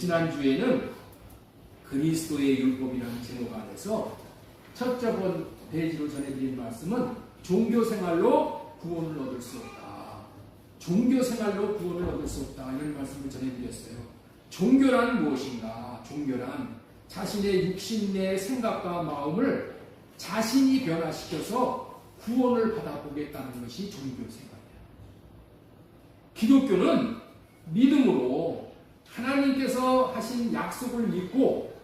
지난주에는 그리스도의 율법이라는 제목 안에서 첫째 번 페이지로 전해드린 말씀은 종교생활로 구원을 얻을 수 없다. 종교생활로 구원을 얻을 수 없다. 이런 말씀을 전해드렸어요. 종교란 무엇인가? 종교란 자신의 육신 내 생각과 마음을 자신이 변화시켜서 구원을 받아보겠다는 것이 종교생활이에요. 기독교는 믿음으로 하나님께서 하신 약속을 믿고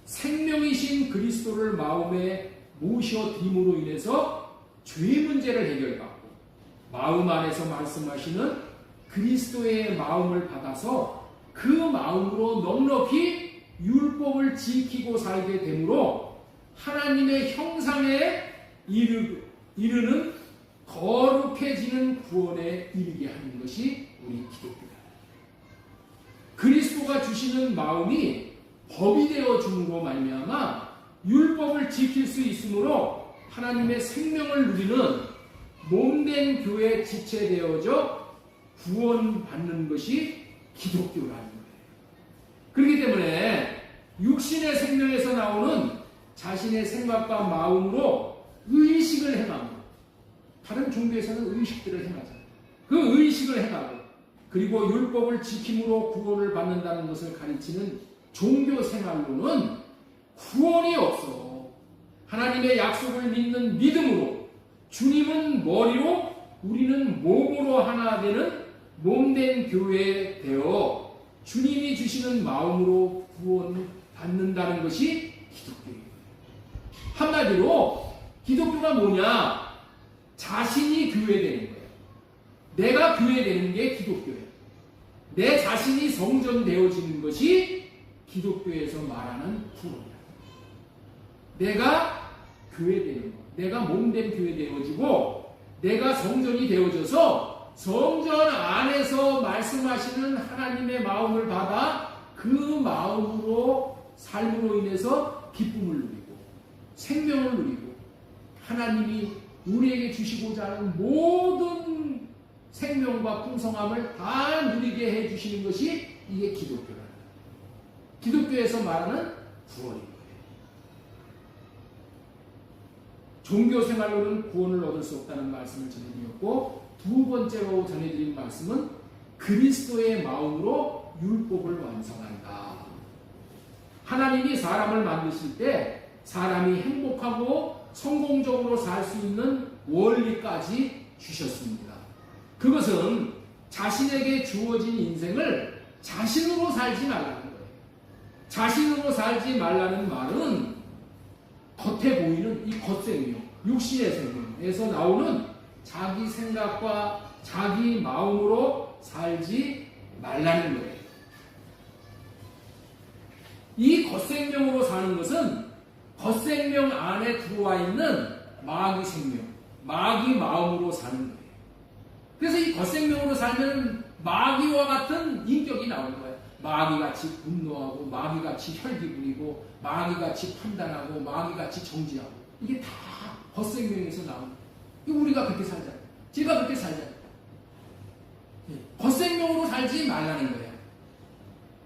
생명이신 그리스도를 마음에 모셔드림으로 인해서 죄 문제를 해결받고 마음 안에서 말씀하시는 그리스도의 마음을 받아서 그 마음으로 넉넉히 율법을 지키고 살게 되므로 하나님의 형상에 이르는 거룩해지는 구원에 이르게 하는 것이 우리 기독교다. 그리스도가 주시는 마음이 법이 되어 줌으로 말미암아 율법을 지킬 수 있으므로 하나님의 생명을 누리는 몸된 교회 지체되어져 구원받는 것이 기독교라는 거예요. 그렇기 때문에 육신의 생명에서 나오는 자신의 생각과 마음으로 의식을 행하고, 다른 종교에서는 의식들을 행하잖아요. 그 의식을 행하고 그리고 율법을 지킴으로 구원을 받는다는 것을 가르치는 종교 생활로는 구원이 없어. 하나님의 약속을 믿는 믿음으로 주님은 머리로 우리는 몸으로 하나 되는 몸된 교회 되어 주님이 주시는 마음으로 구원받는다는 것이 기독교예요. 한마디로 기독교가 뭐냐? 자신이 교회되는 거예요. 내가 교회되는 게 기독교예요. 내 자신이 성전되어지는 것이 기독교에서 말하는 구원이야. 내가 교회되는 거. 내가 몸된 교회 되어지고 내가 성전이 되어져서 성전 안에서 말씀하시는 하나님의 마음을 받아 그 마음으로 삶으로 인해서 기쁨을 누리고 생명을 누리고 하나님이 우리에게 주시고자 하는 모든 생명과 풍성함을 다 누리게 해주시는 것이 이게 기독교라는 거예요. 기독교에서 말하는 구원인 거예요. 종교생활로는 구원을 얻을 수 없다는 말씀을 전해드렸고, 두 번째로 전해드린 말씀은 그리스도의 마음으로 율법을 완성한다. 하나님이 사람을 만드실 때 사람이 행복하고 성공적으로 살 수 있는 원리까지 주셨습니다. 그것은 자신에게 주어진 인생을 자신으로 살지 말라는 거예요. 자신으로 살지 말라는 말은 겉에 보이는 이 겉생명, 육신의 생명에서 나오는 자기 생각과 자기 마음으로 살지 말라는 거예요. 이 겉생명으로 사는 것은 겉생명 안에 들어와 있는 마귀 생명, 마귀 마음으로 사는 거예요. 그래서 이 겉생명으로 살면 마귀와 같은 인격이 나오는 거예요. 마귀같이 분노하고, 마귀같이 혈기 부리고, 마귀같이 판단하고, 마귀같이 정지하고. 이게 다 겉생명에서 나오는 거예요. 우리가 그렇게 살잖아요. 제가 그렇게 살잖아요. 겉생명으로 살지 말라는 거예요.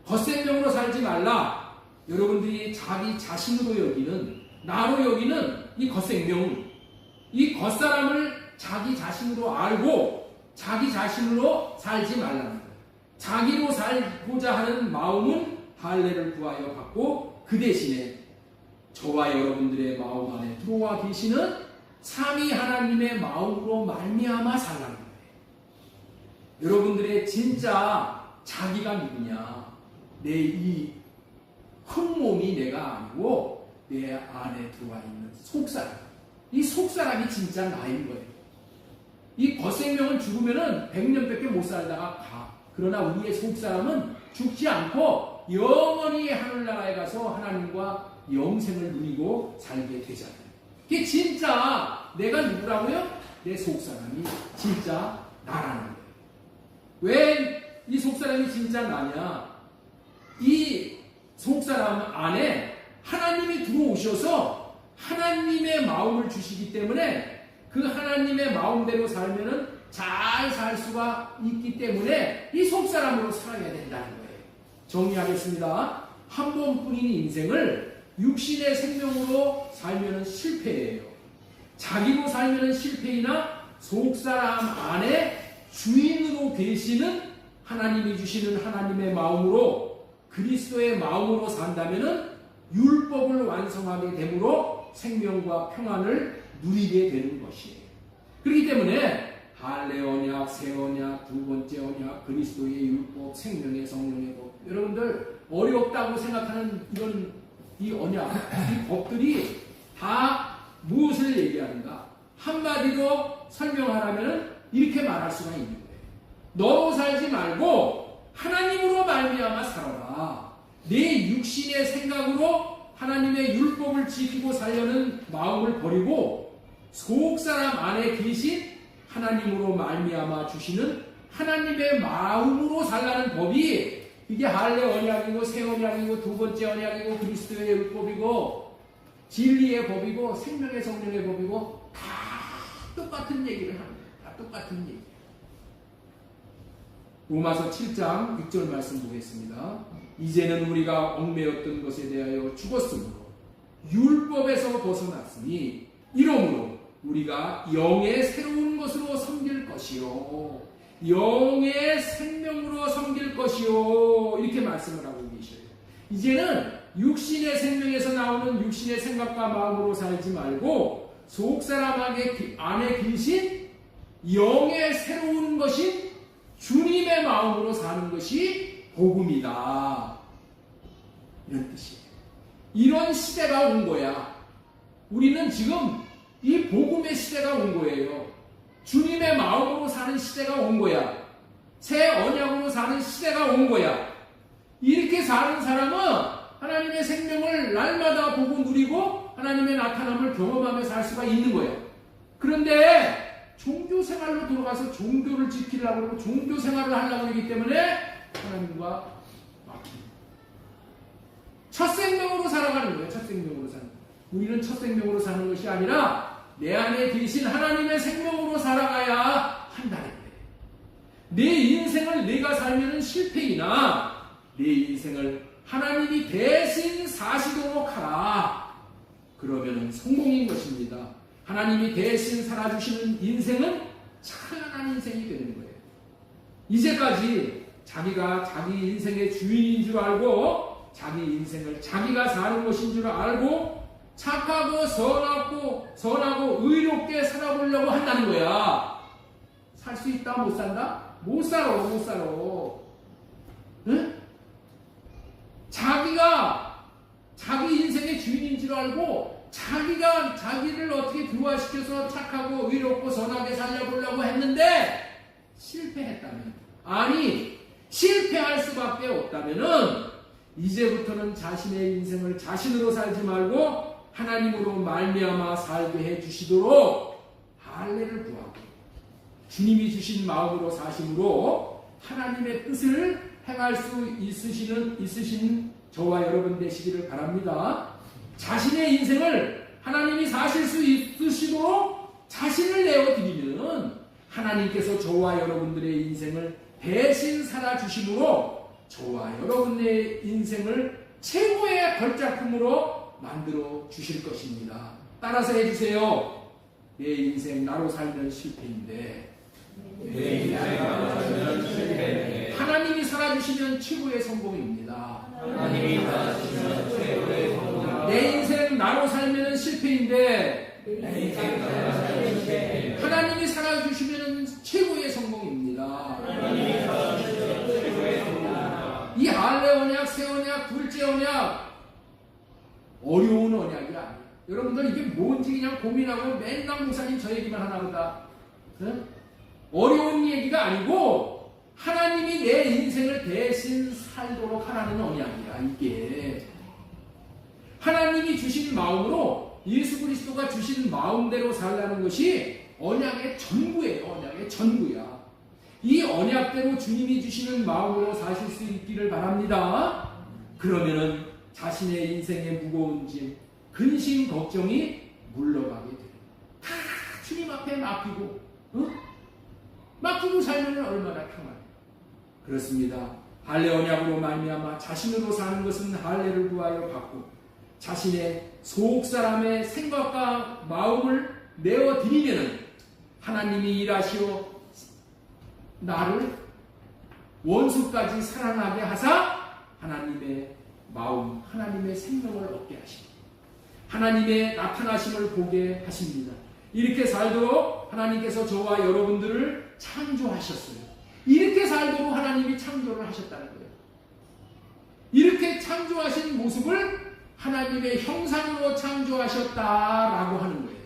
겉생명으로 살지 말라. 여러분들이 자기 자신으로 여기는, 나로 여기는 이 겉생명, 이 겉사람을 자기 자신으로 알고 자기 자신으로 살지 말라는 거예요. 자기로 살고자 하는 마음은 할례를 구하여 받고 그 대신에 저와 여러분들의 마음 안에 들어와 계시는 삼위 하나님의 마음으로 말미암아 살라는 거예요. 여러분들의 진짜 자기가 누구냐? 내 이 흙몸이 내가 아니고 내 안에 들어와 있는 속사람. 이 속사람이 진짜 나인 거예요. 이 겉생명은 죽으면은 100년밖에 못 살다가 가. 그러나 우리의 속사람은 죽지 않고 영원히 하늘나라에 가서 하나님과 영생을 누리고 살게 되잖아요. 이게 진짜 내가 누구라고요? 내 속사람이 진짜 나라는 거예요. 왜 이 속사람이 진짜 나냐? 이 속사람 안에 하나님이 들어오셔서 하나님의 마음을 주시기 때문에 그 하나님의 마음대로 살면은 잘 살 수가 있기 때문에 이 속사람으로 살아야 된다는 거예요. 정리하겠습니다. 한 번뿐인 인생을 육신의 생명으로 살면 실패예요. 자기로 살면 실패이나 속사람 안에 주인으로 계시는 하나님이 주시는 하나님의 마음으로 그리스도의 마음으로 산다면 율법을 완성하게 되므로 생명과 평안을 누리게 되는 것이에요. 그렇기 때문에 할례 언약, 새 언약, 두 번째 언약, 그리스도의 율법, 생명의 성령의 법, 여러분들 어렵다고 생각하는 이 언약, 이 법들이 다 무엇을 얘기하는가? 한마디로 설명하라면 이렇게 말할 수가 있는 거예요. 너로 살지 말고 하나님으로 말미암아 살아라. 내 육신의 생각으로 하나님의 율법을 지키고 살려는 마음을 버리고 속사람 안에 계신 하나님으로 말미암아 주시는 하나님의 마음으로 살라는 법이 이게 할례 언약이고 새 언약이고 두 번째 언약이고 그리스도의 율법이고 진리의 법이고 생명의 성령의 법이고 다 똑같은 얘기를 합니다. 다 똑같은 얘기. 로마서 7장 6절 말씀 보겠습니다. 이제는 우리가 얽매였던 것에 대하여 죽었으므로 율법에서 벗어났으니 이러므로 우리가 영의 새로운 것으로 섬길 것이요 영의 생명으로 섬길 것이요 이렇게 말씀을 하고 계셔요. 이제는 육신의 생명에서 나오는 육신의 생각과 마음으로 살지 말고 속사람 안에 계신 영의 새로운 것인 주님의 마음으로 사는 것이 복음이다. 이런 뜻이에요. 이런 시대가 온 거야. 우리는 지금 이 복음의 시대가 온 거예요. 주님의 마음으로 사는 시대가 온 거야. 새 언약으로 사는 시대가 온 거야. 이렇게 사는 사람은 하나님의 생명을 날마다 보고 누리고 하나님의 나타남을 경험하며 살 수가 있는 거예요. 그런데 종교 생활로 들어가서 종교를 지키려고 하고 종교 생활을 하려고 하기 때문에 하나님과 막힙니다. 첫 생명으로 살아가는 거예요. 첫 생명으로 사는 거예요. 우리는 첫 생명으로 사는 것이 아니라 내 안에 계신 하나님의 생명으로 살아가야 한다는 거예요. 내 인생을 내가 살면 실패이나 내 인생을 하나님이 대신 사시도록 하라. 그러면 성공인 것입니다. 하나님이 대신 살아주시는 인생은 찬란한 인생이 되는 거예요. 이제까지 자기가 자기 인생의 주인인 줄 알고 자기 인생을 자기가 사는 것인 줄 알고 착하고 선하고 의롭게 살아보려고 한다는 거야. 살 수 있다 못 산다? 못 살아. 응? 자기가 자기 인생의 주인인 줄 알고 자기가 자기를 어떻게 교화시켜서 착하고 의롭고 선하게 살려보려고 했는데 실패했다면, 아니 실패할 수밖에 없다면은 이제부터는 자신의 인생을 자신으로 살지 말고 하나님으로 말미암아 살게 해주시도록 할례를 구하고 주님이 주신 마음으로 사심으로 하나님의 뜻을 행할 수 있으신 저와 여러분 되시기를 바랍니다. 자신의 인생을 하나님이 사실 수 있으시도록 자신을 내어드리면 하나님께서 저와 여러분들의 인생을 대신 살아주심으로 저와 여러분의 인생을 최고의 걸작품으로 만들어 주실 것입니다. 따라서 해주세요. 내 인생 나로 살면 실패인데 하나님이 살아주시면 최고의 성공입니다. 내 인생 나로 살면 실패인데 하나님이 살아주시면 최고의 성공입니다. 이 할례 언약, 새 언약, 둘째 언약 어려운 언약이 아니에요. 여러분들 이게 뭔지 그냥 고민하고 맨날 목사님 저 얘기만 하나 보다. 응? 어려운 얘기가 아니고 하나님이 내 인생을 대신 살도록 하라는 언약이야. 이게 하나님이 주신 마음으로 예수 그리스도가 주신 마음대로 살라는 것이 언약의 전부예요. 언약의 전부야. 이 언약대로 주님이 주시는 마음으로 사실 수 있기를 바랍니다. 그러면은 자신의 인생의 무거운 짐, 근심, 걱정이 물러가게 돼요. 다 주님 앞에 맡기고, 맡기고 살면 얼마나 평안해요. 그렇습니다. 할례 언약으로 말미암아 자신으로 사는 것은 할례를 구하여 받고 자신의 속사람의 생각과 마음을 내어 드리면은 하나님이 일하시어 나를 원수까지 사랑하게 하사 하나님의 마음, 하나님의 생명을 얻게 하십니다. 하나님의 나타나심을 보게 하십니다. 이렇게 살도록 하나님께서 저와 여러분들을 창조하셨어요. 이렇게 살도록 하나님이 창조를 하셨다는 거예요. 이렇게 창조하신 모습을 하나님의 형상으로 창조하셨다라고 하는 거예요.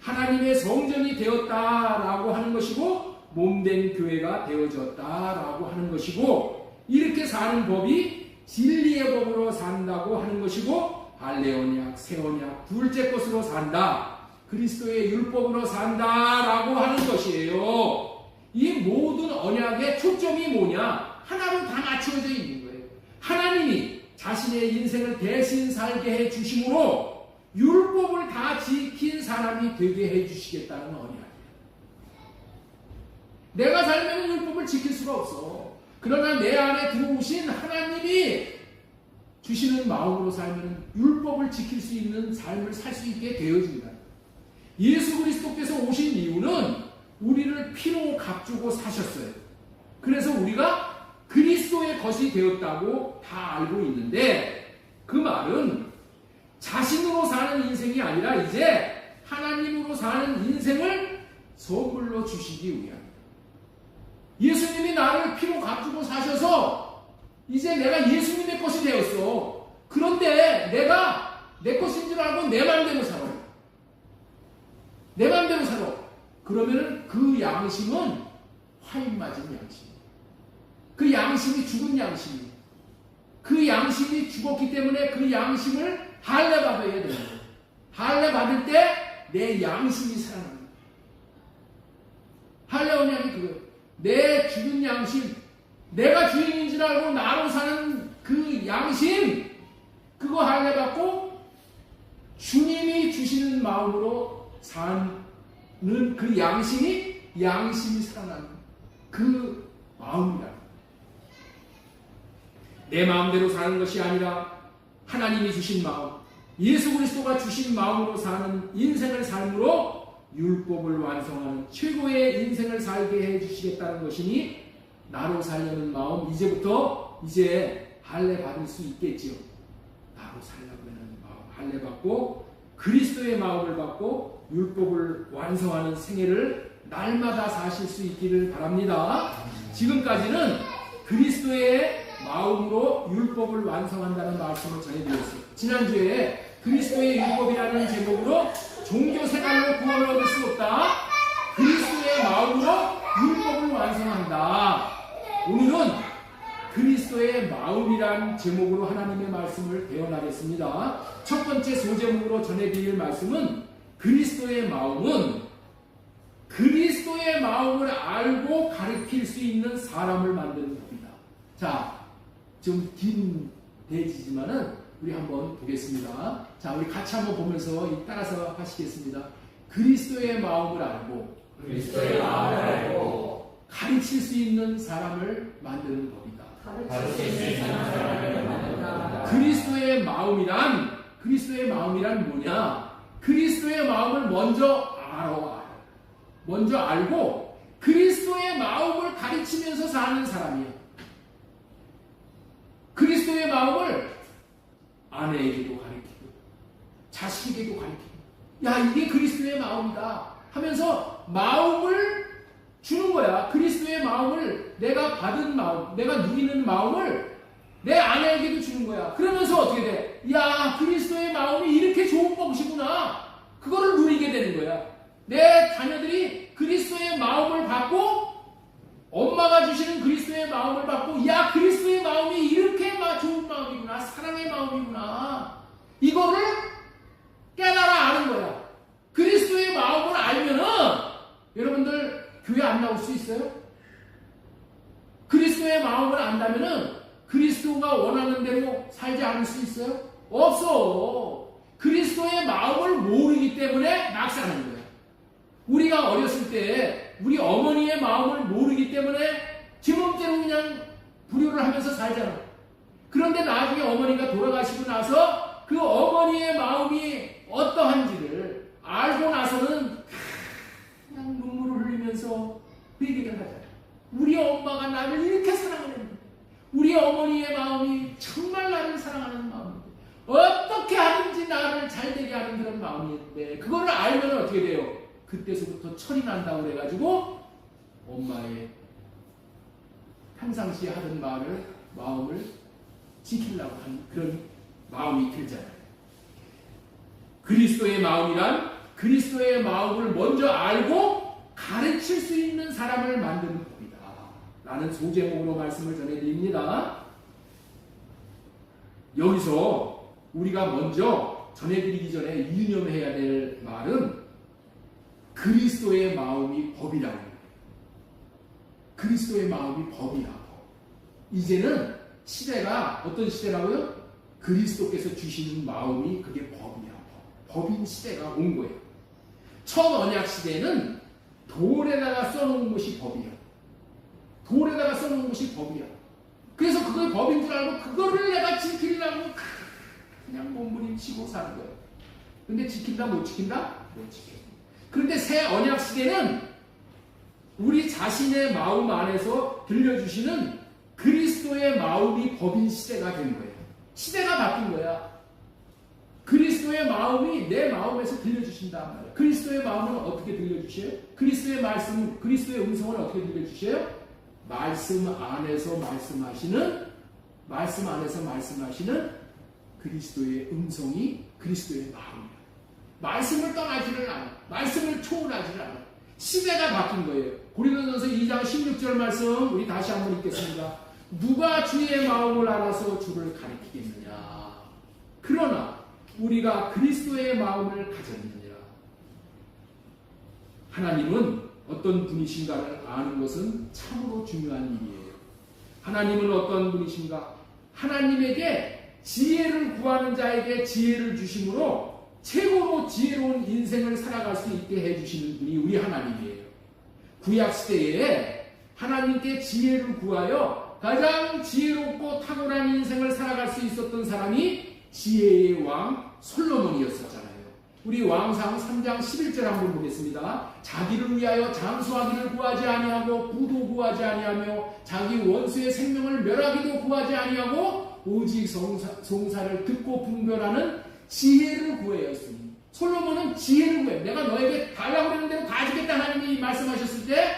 하나님의 성전이 되었다라고 하는 것이고 몸된 교회가 되어졌다라고 하는 것이고 이렇게 사는 법이 진리의 법으로 산다고 하는 것이고 할례 언약, 새 언약, 둘째 것으로 산다. 그리스도의 율법으로 산다라고 하는 것이에요. 이 모든 언약의 초점이 뭐냐? 하나로 다 맞춰져 있는 거예요. 하나님이 자신의 인생을 대신 살게 해 주심으로 율법을 다 지킨 사람이 되게 해 주시겠다는 언약이에요. 내가 살면 율법을 지킬 수가 없어. 그러나 내 안에 들어오신 하나님이 주시는 마음으로 살면 율법을 지킬 수 있는 삶을 살 수 있게 되어진다. 예수 그리스도께서 오신 이유는 우리를 피로 값주고 사셨어요. 그래서 우리가 그리스도의 것이 되었다고 다 알고 있는데 그 말은 자신으로 사는 인생이 아니라 이제 하나님으로 사는 인생을 선물로 주시기 위함입니다. 예수님이 나를 피로 값주고 사셔서 이제 내가 예수님의 것이 되었어. 그런데 내가 내 것인 줄 알고 내 마음대로 살아. 내 마음대로 살아. 그러면은 그 양심은 화인 맞은 양심. 그 양심이 죽은 양심이에요. 그 양심이 죽었기 때문에 그 양심을 할례 받아야 되는 거예요. 할례 받을 때 내 양심이 살아납니다. 할례 언약이 그거예요. 내 죽은 양심, 내가 주인인 줄 알고 나로 사는 그 양심, 그거 할례 받고 주님이 주시는 마음으로 사는 그 양심이 살아나는 그 마음이다. 내 마음대로 사는 것이 아니라 하나님이 주신 마음, 예수 그리스도가 주신 마음으로 사는 인생을 삶으로 율법을 완성하는 최고의 인생을 살게 해주시겠다는 것이니 나로 살려는 마음 이제 할례 받을 수 있겠지요. 나로 살려고 하는 마음 할례 받고 그리스도의 마음을 받고 율법을 완성하는 생애를 날마다 사실 수 있기를 바랍니다. 지금까지는 그리스도의 마음으로 율법을 완성한다는 말씀을 전해드렸어요. 지난주에 그리스도의 율법이라는 제목으로 종교 생활로 구원을 얻을 수 없다. 그리스도의 마음으로 율법을 완성한다. 오늘은 그리스도의 마음이란 제목으로 하나님의 말씀을 배워나겠습니다. 첫 번째 소제목으로 전해드릴 말씀은 그리스도의 마음은 그리스도의 마음을 알고 가르칠 수 있는 사람을 만드는 겁니다. 자, 좀 긴 대지지만은 우리 한번 보겠습니다. 자, 우리 같이 한번 보면서 따라서 하시겠습니다. 그리스도의 마음을 알고 가르칠 수 있는 사람을 만드는 법이다. 그리스도의 마음이란 뭐냐? 그리스도의 마음을 먼저 알고 그리스도의 마음을 가르치면서 사는 사람이에요. 그리스도의 마음을 아내에게도 가르치고 자식에게도 가르치고 야 이게 그리스도의 마음이다 하면서 마음을 주는 거야. 그리스도의 마음을 내가 받은 마음, 내가 누리는 마음을 내 아내에게도 주는 거야. 그러면서 어떻게 돼? 야 그리스도의 마음이 이렇게 좋은 것이구나. 그거를 누리게 되는 거야. 내 자녀들이 그리스도의 마음을 받고 엄마가 주시는 그리스도의 마음을 받고 야 그리스도의 마음이 이렇게 좋은 마음이구나. 사랑의 마음이구나. 이거를 깨달아 아는 거야. 그리스도의 마음을 알면은 여러분들 교회 안 나올 수 있어요? 그리스도의 마음을 안다면은 그리스도가 원하는 대로 살지 않을 수 있어요? 없어. 그리스도의 마음을 모르기 때문에 막 사는 거야. 우리가 어렸을 때 우리 어머니의 마음을 모르기 때문에 지 맘대로 그냥 불효를 하면서 살잖아. 그런데 나중에 어머니가 돌아가시고 나서 그 어머니의 마음이 어떠한지를 알고 나서는 그냥 눈물을 흘리면서 그 얘기를 하잖아요. 우리 엄마가 나를 이렇게 사랑하는데, 우리 어머니의 마음이 정말 나를 사랑하는 마음인데, 어떻게 하든지 나를 잘되게 하는 그런 마음인데, 그거를 알면 어떻게 돼요? 그때서부터 철이 난다고 그래가지고 엄마의 평상시에 하던 마음을 지키려고 하는 그런 마음이 들잖아요. 그리스도의 마음이란 그리스도의 마음을 먼저 알고 가르칠 수 있는 사람을 만드는 법이다 라는 소제목으로 말씀을 전해드립니다. 여기서 우리가 먼저 전해드리기 전에 유념해야 될 말은 그리스도의 마음이 법이라는 거예요. 그리스도의 마음이 법이라고. 이제는 시대가 어떤 시대라고요? 그리스도께서 주시는 마음이 그게 법이야. 법인 시대가 온 거예요. 첫 언약 시대는 돌에다가 써놓은 것이 법이야. 돌에다가 써놓은 것이 법이야. 그래서 그게 법인 줄 알고 그거를 내가 지키려고 그냥 몸부림치고 사는 거예요. 근데 지킨다 못 지킨다? 못 지켜. 그런데 새 언약 시대는 우리 자신의 마음 안에서 들려주시는 그리스도의 마음이 법인 시대가 된 거예요. 시대가 바뀐 거야. 그리스도의 마음이 내 마음에서 들려주신단 말이에요. 그리스도의 마음은 어떻게 들려주셔요? 그리스도의 말씀, 그리스도의 음성을 어떻게 들려주셔요? 말씀 안에서 말씀하시는 그리스도의 음성이 그리스도의 마음이에요. 말씀을 떠나지를 않아. 말씀을 초월하지를 않아. 시대가 바뀐 거예요. 고린도전서 2장 16절 말씀 우리 다시 한번 읽겠습니다. 누가 주의 마음을 알아서 주를 가리키겠느냐. 그러나 우리가 그리스도의 마음을 가졌느니라. 하나님은 어떤 분이신가를 아는 것은 참으로 중요한 일이에요. 하나님은 어떤 분이신가? 하나님에게 지혜를 구하는 자에게 지혜를 주심으로 최고로 지혜로운 인생을 살아갈 수 있게 해주시는 분이 우리 하나님이에요. 구약시대에 하나님께 지혜를 구하여 가장 지혜롭고 탁월한 인생을 살아갈 수 있었던 사람이 지혜의 왕 솔로몬이었었잖아요. 우리 왕상 3장 11절 한번 보겠습니다. 자기를 위하여 장수하기를 구하지 아니하고 부도 구하지 아니하며 자기 원수의 생명을 멸하기도 구하지 아니하고 오직 송사를 듣고 분별하는 지혜를 구하였으니. 솔로몬은 지혜를 구해. 내가 너에게 달라고 그러는 대로 다 주겠다 하나님이 말씀하셨을 때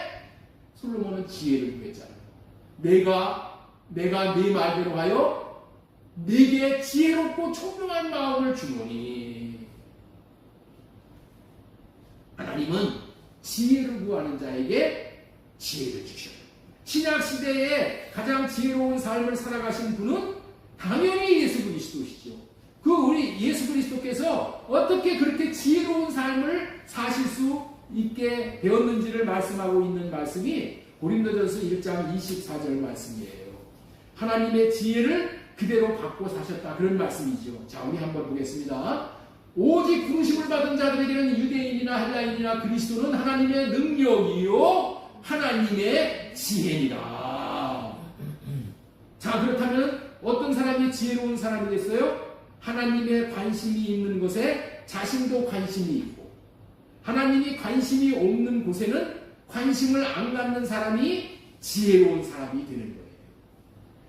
솔로몬은 지혜를 구했잖아요. 내가 네 말대로 하여 네게 지혜롭고 총명한 마음을 주노니. 하나님은 지혜를 구하는 자에게 지혜를 주셔요. 신약시대에 가장 지혜로운 삶을 살아가신 분은 당연히 예수 그리스도시죠. 그 우리 예수 그리스도께서 어떻게 그렇게 지혜로운 삶을 사실 수 있게 되었는지를 말씀하고 있는 말씀이 고린도전서 1장 24절 말씀이에요. 하나님의 지혜를 그대로 받고 사셨다. 그런 말씀이죠. 자, 우리 한번 보겠습니다. 오직 부르심을 받은 자들에게는 유대인이나 헬라인이나 그리스도는 하나님의 능력이요 하나님의 지혜니라. 자, 그렇다면 어떤 사람이 지혜로운 사람이 됐어요? 하나님의 관심이 있는 곳에 자신도 관심이 있고, 하나님이 관심이 없는 곳에는 관심을 안 갖는 사람이 지혜로운 사람이 되는 거예요.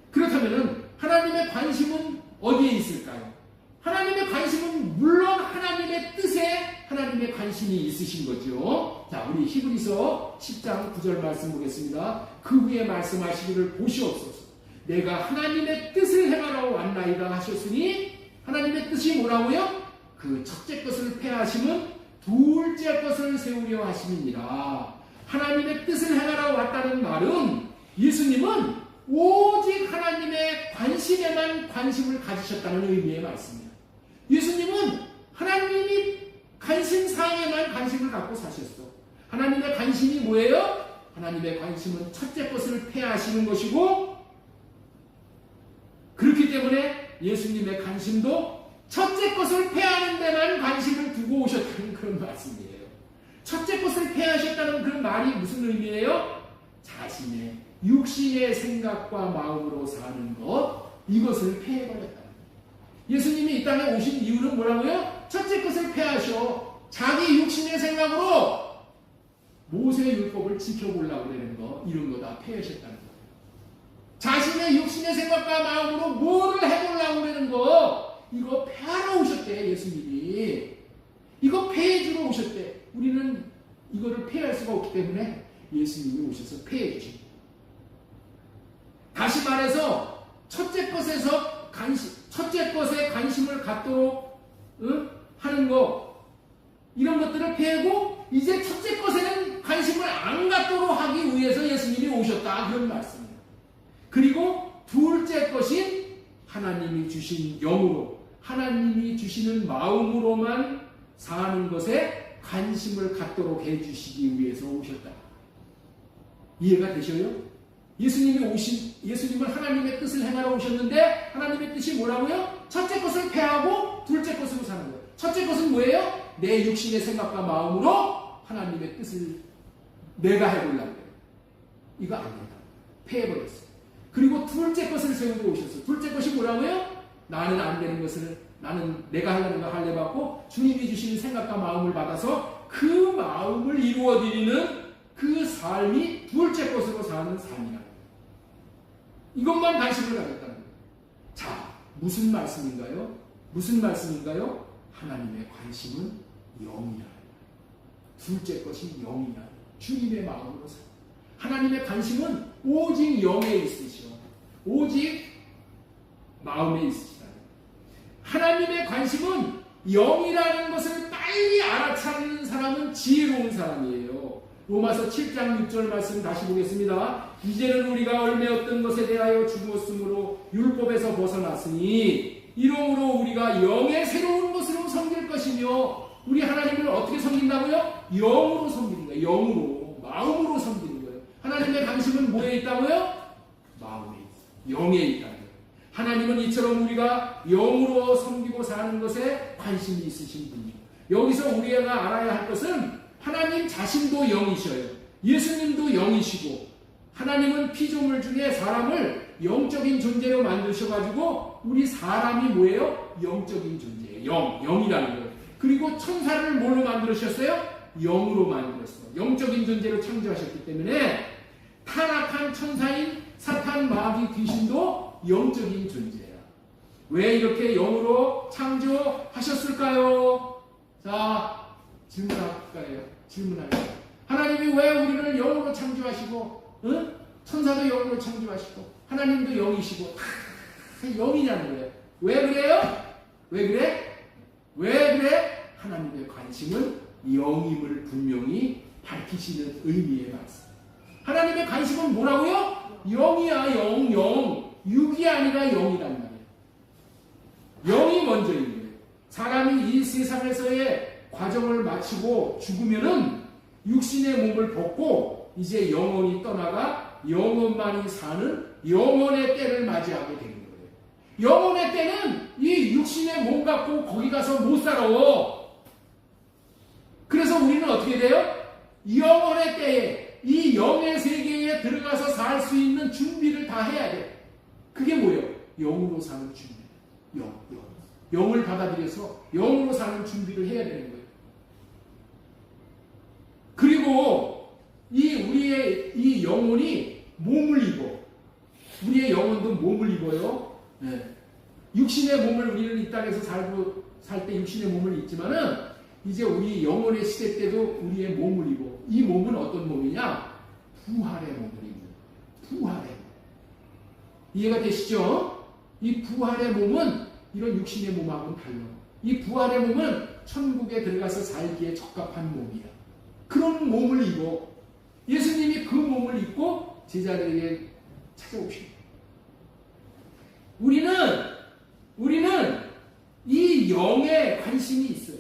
그렇다면 하나님의 관심은 어디에 있을까요? 하나님의 관심은 물론 하나님의 뜻에 하나님의 관심이 있으신 거죠. 자, 우리 히브리서 10장 9절 말씀 보겠습니다. 그 후에 말씀하시기를 보시옵소서. 내가 하나님의 뜻을 행하러 왔나이다 하셨으니, 하나님의 뜻이 뭐라고요? 그 첫째 것을 폐하심은 둘째 것을 세우려 하심이니라. 하나님의 뜻을 행하러 왔다는 말은 예수님은 오직 하나님의 관심에만 관심을 가지셨다는 의미의 말씀이에요. 예수님은 하나님이 관심사항에만 관심을 갖고 사셨어. 하나님의 관심이 뭐예요? 하나님의 관심은 첫째 것을 폐하시는 것이고, 그렇기 때문에 예수님의 관심도 첫째 것을 폐하는 데만 관심을 두고 오셨다는 그런 말씀이에요. 첫째 것을 폐하셨다는 그런 말이 무슨 의미예요? 자신의 육신의 생각과 마음으로 사는 것, 이것을 폐해버렸다. 예수님이 이 땅에 오신 이유는 뭐라고요? 첫째 것을 폐하셔. 자기 육신의 생각으로 모세의 율법을 지켜보려고 하는 거, 이런 거 다 폐하셨다는 거예요. 자신의 육신의 생각과 마음으로 뭐를 해보려고 하는 거, 이거 폐하러 오셨대, 예수님이. 이거 폐해주러 오셨대. 우리는 이거를 폐할 수가 없기 때문에 예수님이 오셔서 폐해 주십니다. 다시 말해서 첫째 것에 관심을 갖도록 하는 거, 이런 것들을 폐하고 이제 첫째 것에는 관심을 안 갖도록 하기 위해서 예수님이 오셨다, 그런 말씀이에요. 그리고 둘째 것인 하나님이 주신 영으로, 하나님이 주시는 마음으로만 사는 것에 관심을 갖도록 해주시기 위해서 오셨다. 이해가 되셔요? 예수님은 하나님의 뜻을 행하러 오셨는데, 하나님의 뜻이 뭐라고요? 첫째 것을 폐하고 둘째 것으로 사는 거예요. 첫째 것은 뭐예요? 내 육신의 생각과 마음으로 하나님의 뜻을 내가 해보려고 해요. 이거 아닙니다. 폐해버렸어요. 그리고 둘째 것을 세우고 오셨어요. 둘째 것이 뭐라고요? 나는 안 되는 것을, 나는 내가 하려는 거 할래 받고 주님이 주시는 생각과 마음을 받아서 그 마음을 이루어드리는 그 삶이 둘째 것으로 사는 삶이라는 거예요. 이것만 관심을 가졌다는 거예요. 자, 무슨 말씀인가요? 무슨 말씀인가요? 하나님의 관심은 영이라. 둘째 것이 영이라. 주님의 마음으로 살. 하나님의 관심은 오직 영에 있으시오. 오직 마음에 있으시다. 하나님의 관심은 영이라는 것을 빨리 알아차리는 사람은 지혜로운 사람이에요. 로마서 7장 6절 말씀 다시 보겠습니다. 이제는 우리가 얽매였던 것에 대하여 죽었으므로 율법에서 벗어났으니 이러므로 우리가 영의 새로운 것으로 섬길 것이며, 우리 하나님을 어떻게 섬긴다고요? 영으로 섬기는 거예요. 영으로, 마음으로 섬기는 거예요. 하나님의 관심은 뭐에 있다고요? 마음에 있어요. 영에 있다고요. 하나님은 이처럼 우리가 영으로 섬기고 사는 것에 관심이 있으신 분이에요. 여기서 우리가 알아야 할 것은 하나님 자신도 영이셔요. 예수님도 영이시고, 하나님은 피조물 중에 사람을 영적인 존재로 만드셔가지고 우리 사람이 뭐예요? 영적인 존재예요. 영이라는 거예요. 그리고 천사를 뭘로 만들으셨어요? 영으로 만들었어요. 영적인 존재로 창조하셨기 때문에 타락한 천사인 사탄, 마귀, 귀신도 영적인 존재야. 왜 이렇게 영으로 창조하셨을까요? 자, 질문할까요? 질문할까요? 하나님이 왜 우리를 영으로 창조하시고, 천사도 영으로 창조하시고, 하나님도 영이시고, 다 영이냐는 거예요. 왜 그래요? 왜 그래? 왜 그래? 하나님의 관심은 영임을 분명히 밝히시는 의미의 말씀. 하나님의 관심은 뭐라고요? 영이야, 영. 육이 아니라 영이란 말이에요. 영이 먼저 있는 거예요. 사람이 이 세상에서의 과정을 마치고 죽으면은 육신의 몸을 벗고 이제 영혼이 떠나가 영혼만이 사는 영혼의 때를 맞이하게 되는 거예요. 영혼의 때는 이 육신의 몸 갖고 거기 가서 못 살아. 그래서 우리는 어떻게 돼요? 영혼의 때에, 이 영의 세계에 들어가서 살 수 있는 준비를 다 해야 돼. 그게 뭐예요? 영으로 사는 준비. 영을 받아들여서 영으로 사는 준비를 해야 되는 거예요. 그리고 우리의 이 영혼이 몸을 입어. 우리의 영혼도 몸을 입어요. 네. 육신의 몸을 우리는 이 땅에서 살 때 육신의 몸을 입지만은 이제 우리 영혼의 시대 때도 우리의 몸을 입어. 이 몸은 어떤 몸이냐? 부활의 몸을 입는. 부활의 몸. 이해가 되시죠? 이 부활의 몸은 이런 육신의 몸하고는 달라. 이 부활의 몸은 천국에 들어가서 살기에 적합한 몸이야. 그런 몸을 입어. 예수님이 그 몸을 입고 제자들에게 찾아오십니다. 우리는 이 영에 관심이 있어요.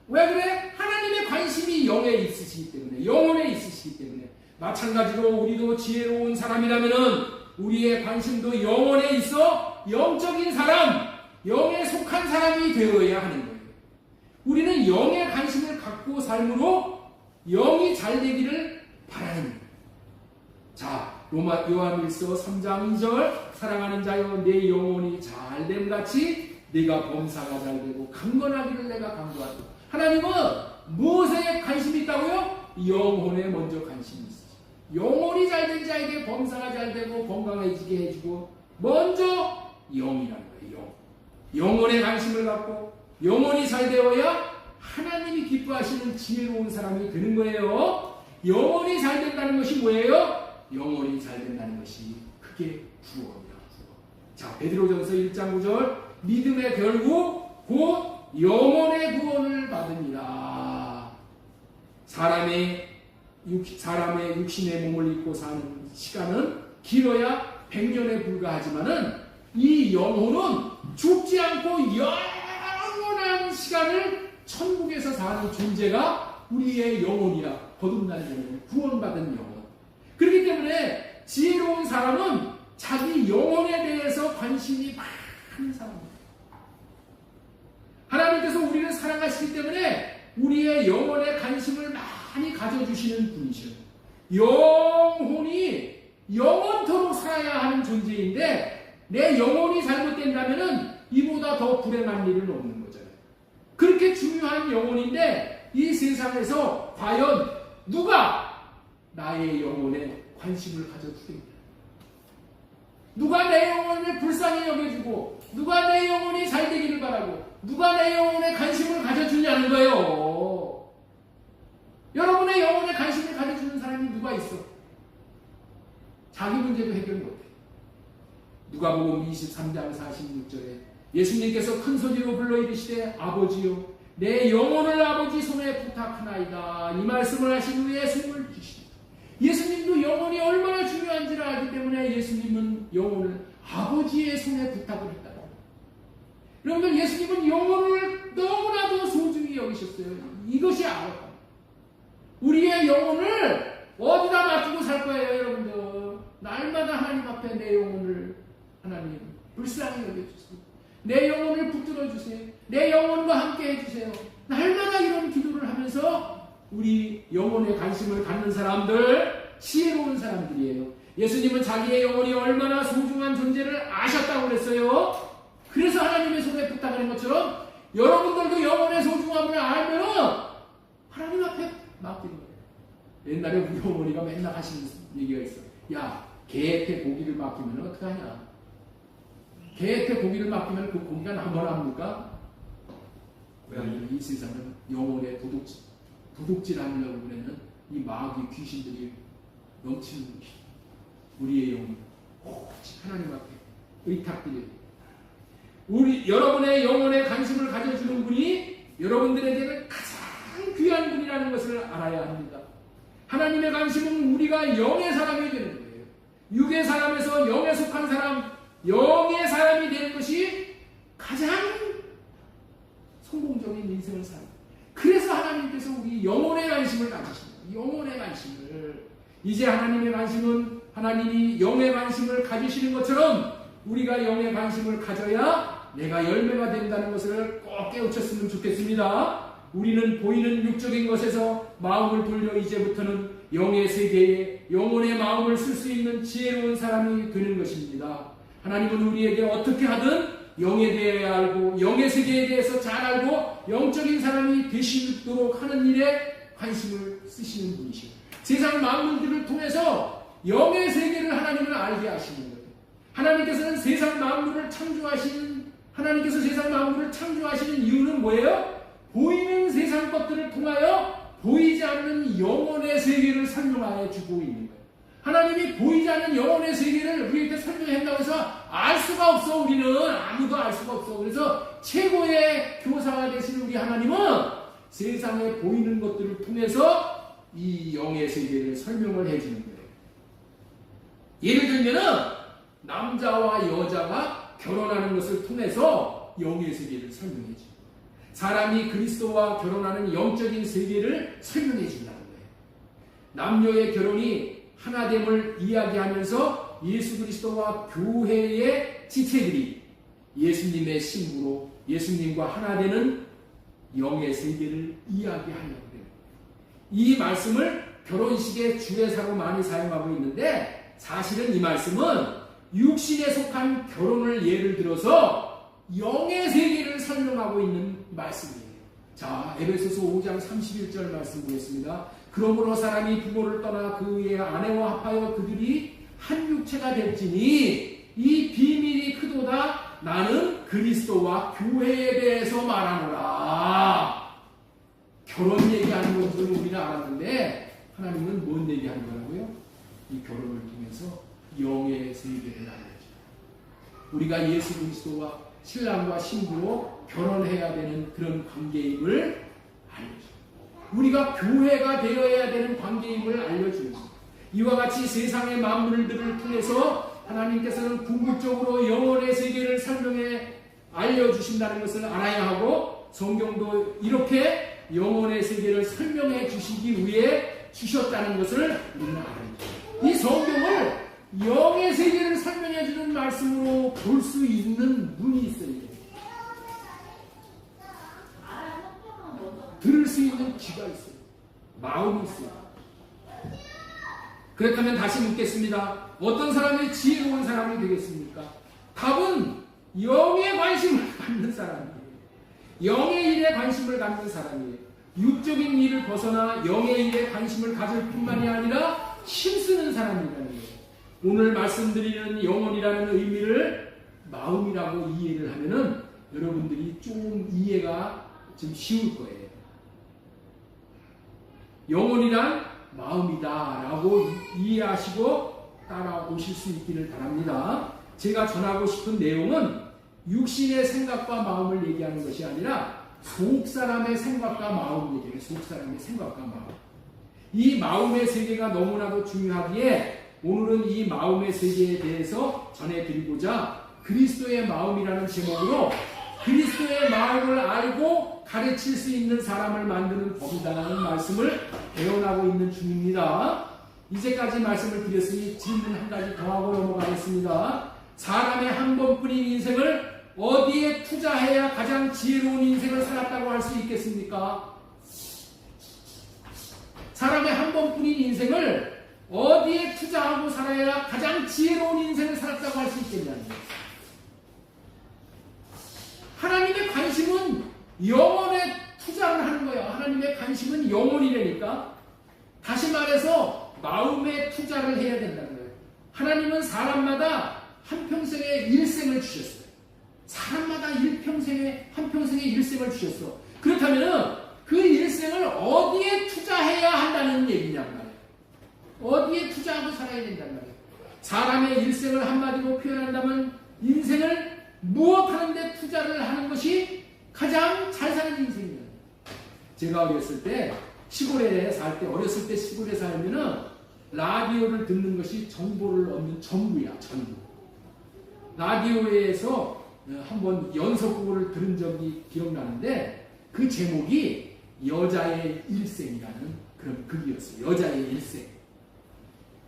왜 그래? 하나님의 관심이 영에 있으시기 때문에, 영혼에 있으시기 때문에. 마찬가지로 우리도 지혜로운 사람이라면은 우리의 관심도 영혼에 있어 영적인 사람, 영에 속한 사람이 되어야 하는 거예요. 우리는 영의 관심을 갖고 삶으로 영이 잘 되기를 바라는 거예요. 자, 요한일서 3장 2절 사랑하는 자여 내 영혼이 잘됨같이 네가 범사가 잘되고 강건하기를 내가 강구하노라. 하나님은 무엇에 관심이 있다고요? 영혼에 먼저 관심이 있어요. 영혼이 잘된 자에게 범사가 잘되고 건강해지게 해주고 먼저 영이라는 거예요. 영혼에 관심을 갖고 영혼이 잘 되어야 하나님이 기뻐하시는 지혜로운 사람이 되는 거예요. 영혼이 잘 된다는 것이 뭐예요? 영혼이 잘 된다는 것이 그게 구원이야. 자, 베드로전서 1장 9절 믿음의 결국 곧 영혼의 구원을 받으니라. 사람의 육신의 몸을 입고 사는 시간은 길어야 100년에 불과하지만은 이 영혼은 죽지 않고 영원한 시간을 천국에서 사는 존재가 우리의 영혼이야. 거듭난 영혼, 구원받은 영혼. 그렇기 때문에 지혜로운 사람은 자기 영혼에 대해서 관심이 많은 사람입니다. 하나님께서 우리를 사랑하시기 때문에 우리의 영혼에 관심을 많이 가져주시는 분이셔요. 영혼이 영원토록 살아야 하는 존재인데 내 영혼이 잘못된다면 이보다 더 불행한 일은 없는 거잖아요. 그렇게 중요한 영혼인데 이 세상에서 과연 누가 나의 영혼에 관심을 가져주겠냐? 누가 내 영혼을 불쌍히 여겨주고 누가 내 영혼이 잘 되기를 바라고 누가 내 영혼에 관심을 가져주냐는 거예요. 여러분의 영혼에 관심을 가져주는 사람이 누가 있어? 자기 문제도 해결 못해. 누가복음 23장 46절에 예수님께서 큰 소리로 불러 이르시되 아버지요 내 영혼을 아버지 손에 부탁하나이다. 이 말씀을 하신 후에 숨을 쉬시니 예수님도 영혼이 얼마나 중요한지를 알기 때문에 예수님은 영혼을 아버지의 손에 부탁을 했다. 여러분들 예수님은 영혼을 너무나도 소중히 여기셨어요. 이것이 알았다. 우리의 영혼을 어디다 맡기고 살 거예요, 여러분들. 날마다 하나님 앞에 내 영혼을 하나님 불쌍히 여겨주세요. 내 영혼을 붙들어 주세요. 내 영혼과 함께 해주세요. 날마다 이런 기도를 하면서 우리 영혼에 관심을 갖는 사람들, 지혜로운 사람들이에요. 예수님은 자기의 영혼이 얼마나 소중한 존재를 아셨다고 그랬어요. 그래서 하나님의 손에 부탁하는 것처럼 여러분들도 영혼의 소중함을 알면 하나님 앞에 맡기는 거예요. 옛날에 우리 어머니가 맨날 하시는 얘기가 있어. 야, 개한테 고기를 맡기면 어떡하냐? 개한테 고기를 맡기면 그 고기가 남아납니까? 왜냐하면 이 세상은 영혼의 도둑질 하려고 그러는 이 마귀 귀신들이 넘치는 것이 우리의 영혼 오직 하나님 앞에 의탁드려요. 여러분의 영혼에 관심을 가져주는 분이 여러분들에게는 가장 귀한 분이라는 것을 알아야 합니다. 하나님의 관심은 우리가 영의 사람이 되는 거예요. 육의 사람에서 영에 속한 사람, 영의 사람이 되는 것이 가장 성공적인 인생을 사는 거예요. 그래서 하나님께서 우리 영혼의 관심을 가지십니다. 영혼의 관심을. 이제 하나님의 관심은 하나님이 영의 관심을 가지시는 것처럼 우리가 영의 관심을 가져야 내가 열매가 된다는 것을 꼭 깨우쳤으면 좋겠습니다. 우리는 보이는 육적인 것에서 마음을 돌려 이제부터는 영의 세계에 영혼의 마음을 쓸 수 있는 지혜로운 사람이 되는 것입니다. 하나님은 우리에게 어떻게 하든 영에 대해 알고 영의 세계에 대해서 잘 알고 영적인 사람이 되시도록 하는 일에 관심을 쓰시는 분이시오. 세상 만물들을 통해서 영의 세계를 하나님은 알게 하시는 거예요. 하나님께서는 세상 만물을 하나님께서 세상 만물을 창조하시는 이유는 뭐예요? 보이는 세상 것들을 통하여 보이지 않는 영혼의 세계를 설명하여 주고 있는 거예요. 하나님이 보이지 않는 영혼의 세계를 우리에게 설명한다고 해서 알 수가 없어. 우리는 아무도 알 수가 없어. 그래서 최고의 교사가 되신 우리 하나님은 세상에 보이는 것들을 통해서 이 영의 세계를 설명을 해주는 거예요. 예를 들면은 남자와 여자가 결혼하는 것을 통해서 영의 세계를 설명해 줍니다. 사람이 그리스도와 결혼하는 영적인 세계를 설명해 준다는 거예요. 남녀의 결혼이 하나됨을 이야기하면서 예수 그리스도와 교회의 지체들이 예수님의 신부로 예수님과 하나 되는 영의 세계를 이야기하려고 해요. 이 말씀을 결혼식의 주례사로 많이 사용하고 있는데 사실은 이 말씀은 육신에 속한 결혼을 예를 들어서 영의 세계를 설명하고 있는 말씀이에요. 자, 에베소서 5장 31절 말씀 보겠습니다. 그러므로 사람이 부모를 떠나 그의 아내와 합하여 그들이 한 육체가 될지니 이 비밀이 크도다. 나는 그리스도와 교회에 대해서 말하노라. 결혼 얘기하는 것들은 우리는 알았는데 하나님은 뭔 얘기하는 거라고요? 이 결혼을 통해서 영의 세계를 알려줘요. 우리가 예수 그리스도와 신랑과 신부로 결혼해야 되는 그런 관계임을 알려줘요. 우리가 교회가 되어야 되는 관계임을 알려주는 거예요. 이와 같이 세상의 만물들을 통해서 하나님께서는 궁극적으로 영혼의 세계를 설명해 알려주신다는 것을 알아야 하고, 성경도 이렇게 영혼의 세계를 설명해 주시기 위해 주셨다는 것을 우리는 알아야 돼요. 이 성경을 영의 세계를 설명해 주는 말씀으로 볼 수 있는 눈이 있어요. 들을 수 있는 귀가 있어요. 마음이 있어요. 그렇다면 다시 묻겠습니다. 어떤 사람이 지혜로운 사람이 되겠습니까? 답은 영에 관심을 갖는 사람이에요. 영의 일에 관심을 갖는 사람이에요. 육적인 일을 벗어나 영의 일에 관심을 가질 뿐만이 아니라 힘쓰는 사람이라는 거예요. 오늘 말씀드리는 영혼이라는 의미를 마음이라고 이해를 하면은 여러분들이 좀 이해가 좀 쉬울 거예요. 영혼이란 마음이다라고 이해하시고 따라오실 수 있기를 바랍니다. 제가 전하고 싶은 내용은 육신의 생각과 마음을 얘기하는 것이 아니라 속사람의 생각과 마음 얘기예요. 속사람의 생각과 마음. 이 마음의 세계가 너무나도 중요하기에 오늘은 이 마음의 세계에 대해서 전해드리고자 그리스도의 마음이라는 제목으로 그리스도의 마음을 알고 가르칠 수 있는 사람을 만드는 법이다라는 말씀을 배워나고 있는 중입니다. 이제까지 말씀을 드렸으니 질문 한 가지 더 하고 넘어가겠습니다. 사람의 한 번뿐인 인생을 어디에 투자해야 가장 지혜로운 인생을 살았다고 할 수 있겠습니까? 사람의 한 번뿐인 인생을 어디에 투자하고 살아야 가장 지혜로운 인생을 살았다고 할 수 있겠냐는 거예요. 하나님의 관심은 영혼에 투자를 하는 거예요. 하나님의 관심은 영혼이라니까. 다시 말해서 마음에 투자를 해야 된다는 거예요. 하나님은 사람마다 한평생의 일생을 주셨어요. 사람마다 한평생의 일생을 주셨어. 그렇다면 그 일생을 어디에 투자해야 한다는 얘기냔 말이에요. 어디에 투자하고 살아야 된단 말이에요. 사람의 일생을 한마디로 표현한다면 인생을 무엇하는데 투자를 하는 것이 가장 잘 사는 인생이에요. 제가 어렸을 때 시골에 살 때, 어렸을 때 시골에 살면은 라디오를 듣는 것이 정보를 얻는 전부야, 전부. 라디오에서 한번 연속곡을 들은 적이 기억나는데 그 제목이 여자의 일생이라는 그런 글이었어요. 여자의 일생.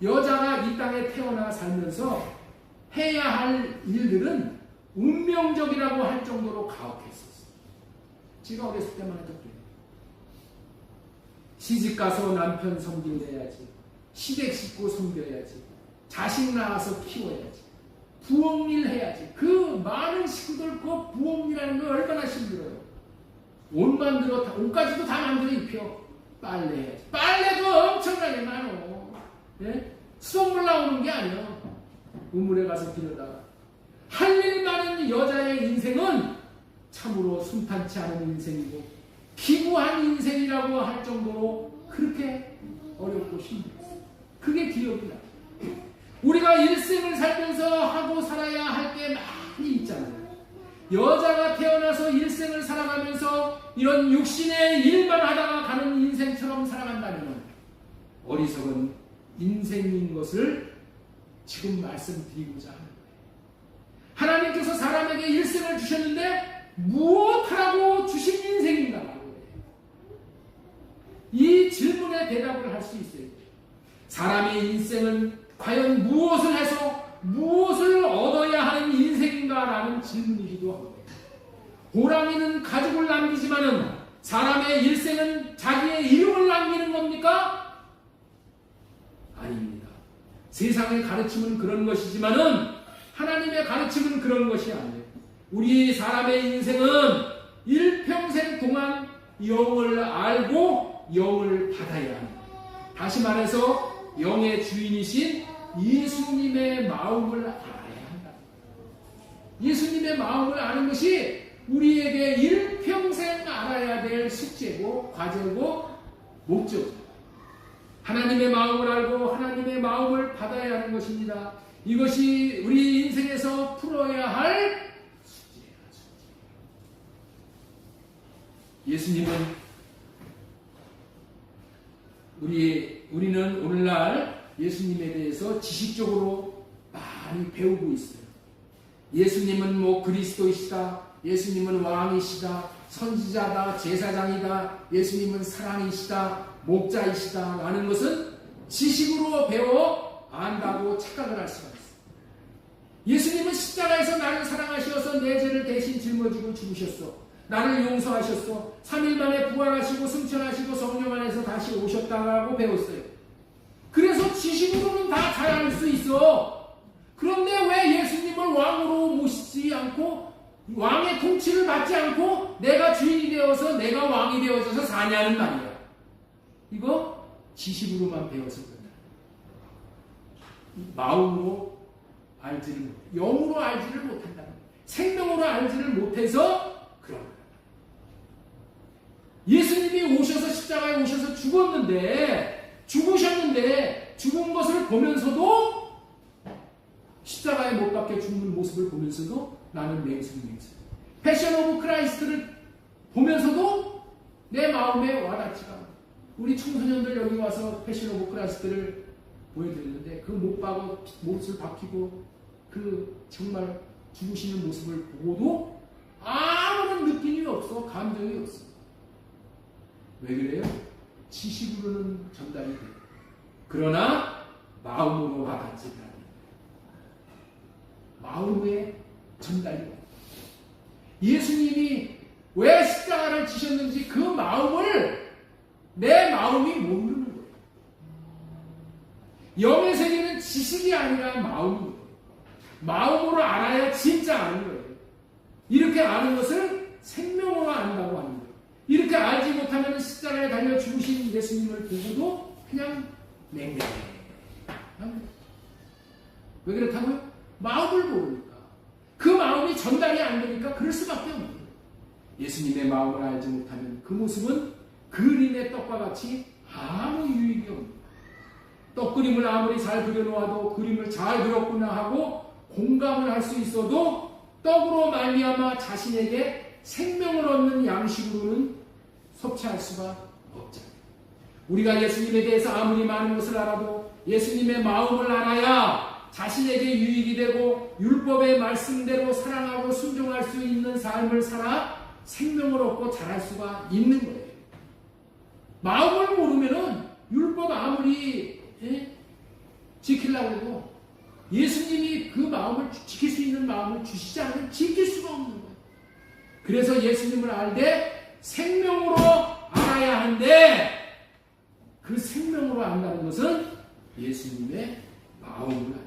여자가 이 땅에 태어나 살면서 해야 할 일들은 운명적이라고 할 정도로 가혹했었어요. 제가 어렸을 때만 해도 그래요. 시집가서 남편 섬겨야지, 시댁 식구 섬겨야지, 자식 낳아서 키워야지, 부엌일 해야지. 그 많은 식구들 그 부엌이라는 거 얼마나 힘들어요. 옷가지도 다 만들어 입혀. 빨래해야지. 빨래도 엄청나게 많어. 네? 수돗물 나오는 게 아니야. 우물에 가서 빌려다가. 할 일 많은 여자의 인생은 참으로 순탄치 않은 인생이고 기구한 인생이라고 할 정도로 그렇게 어렵고 힘들었어요. 그게 기억이 나요. 우리가 일생을 살면서 하고 살아야 할 게 많이 있잖아요. 여자가 태어나서 일생을 살아가면서 이런 육신의 일만 하다가 가는 인생처럼 살아간다면 어리석은 인생인 것을 지금 말씀드리고자 합니다. 하나님께서 사람에게 일생을 주셨는데 무엇하라고 주신 인생인가? 이 질문에 대답을 할 수 있어요. 사람의 인생은 과연 무엇을 해서 무엇을 얻어야 하는 인생인가라는 질문이기도 하고, 호랑이는 가죽을 남기지만은 사람의 일생은 자기의 이름을 남기는 겁니까? 아닙니다. 세상의 가르침은 그런 것이지만은 하나님의 가르침은 그런 것이 아니에요. 우리 사람의 인생은 일평생 동안 영을 알고 영을 받아야 합니다. 다시 말해서 영의 주인이신 예수님의 마음을 알아야 한다. 예수님의 마음을 아는 것이 우리에게 일평생 알아야 될 숙제고 과제고 목적입니다. 하나님의 마음을 알고 하나님의 마음을 받아야 하는 것입니다. 이것이 우리 인생에서 풀어야 할 숙제예요. 예수님은 우리는 오늘날 예수님에 대해서 지식적으로 많이 배우고 있어요. 예수님은 뭐 그리스도이시다, 예수님은 왕이시다, 선지자다, 제사장이다, 예수님은 사랑이시다, 목자이시다 라는 것은 지식으로 배워 안다고 착각을 할 수가 있어요. 예수님은 십자가에서 나를 사랑하셔서 내 죄를 대신 짊어지고 죽으셨어. 나를 용서하셨어. 3일 만에 부활하시고 승천하시고 성령 안에서 다시 오셨다고 배웠어요. 그래서 지식으로는 다 잘 알 수 있어. 그런데 왜 예수님을 왕으로 모시지 않고 왕의 통치를 받지 않고 내가 주인이 되어서 내가 왕이 되어져서 사냐는 말이야. 이거 지식으로만 배워서 그런다. 마음으로 알지를 못해. 영으로 알지를 못한다. 생명으로 알지를 못해서 그런 거야. 예수님이 오셔서 십자가에 오셔서 죽으셨는데 죽은 것을 보면서도 십자가에 못 박혀 죽는 모습을 보면서도 나는 맹수맹수. 패션 오브 크라이스트를 보면서도 내 마음에 와닿지가 않아. 우리 청소년들 여기 와서 패션 오브 크라이스트를 보여드렸는데 그 못을 박히고 그 정말 죽으시는 모습을 보고도 아무런 느낌이 없어. 감정이 없어. 왜 그래요? 지식으로는 전달이 돼요. 그러나 마음으로 와닿지 않아요. 마음에 전달이 돼요. 예수님이 왜 십자가를 지셨는지 그 마음을 내 마음이 모르는 거예요. 영의 세계는 지식이 아니라 마음인 거예요. 마음으로 알아야 진짜 아는 거예요. 이렇게 아는 것을 생명으로 안다고 하는 거예요. 이렇게 알지 못하면 십자가에 달려 죽으신 예수님을 보고도 그냥 맹맹해. 왜 그렇다고요? 마음을 모르니까. 그 마음이 전달이 안 되니까 그럴 수밖에 없는 거예요. 예수님의 마음을 알지 못하면 그 모습은 그림의 떡과 같이 아무 유익이 없는 거예요. 떡그림을 아무리 잘 그려놓아도 그림을 잘 그렸구나 하고 공감을 할 수 있어도 떡으로 말미암아 자신에게 생명을 얻는 양식으로는 섭취할 수가 없잖아요. 우리가 예수님에 대해서 아무리 많은 것을 알아도 예수님의 마음을 알아야 자신에게 유익이 되고 율법의 말씀대로 사랑하고 순종할 수 있는 삶을 살아 생명을 얻고 자랄 수가 있는 거예요. 마음을 모르면은 율법 아무리 지키려고 해도 예수님이 그 마음을 지킬 수 있는 마음을 주시지 않으면 지킬 수가 없는 거예요. 그래서 예수님을 알되 생명으로 알아야 하는데 그 생명으로 안다는 것은 예수님의 마음을 안다는 거예요.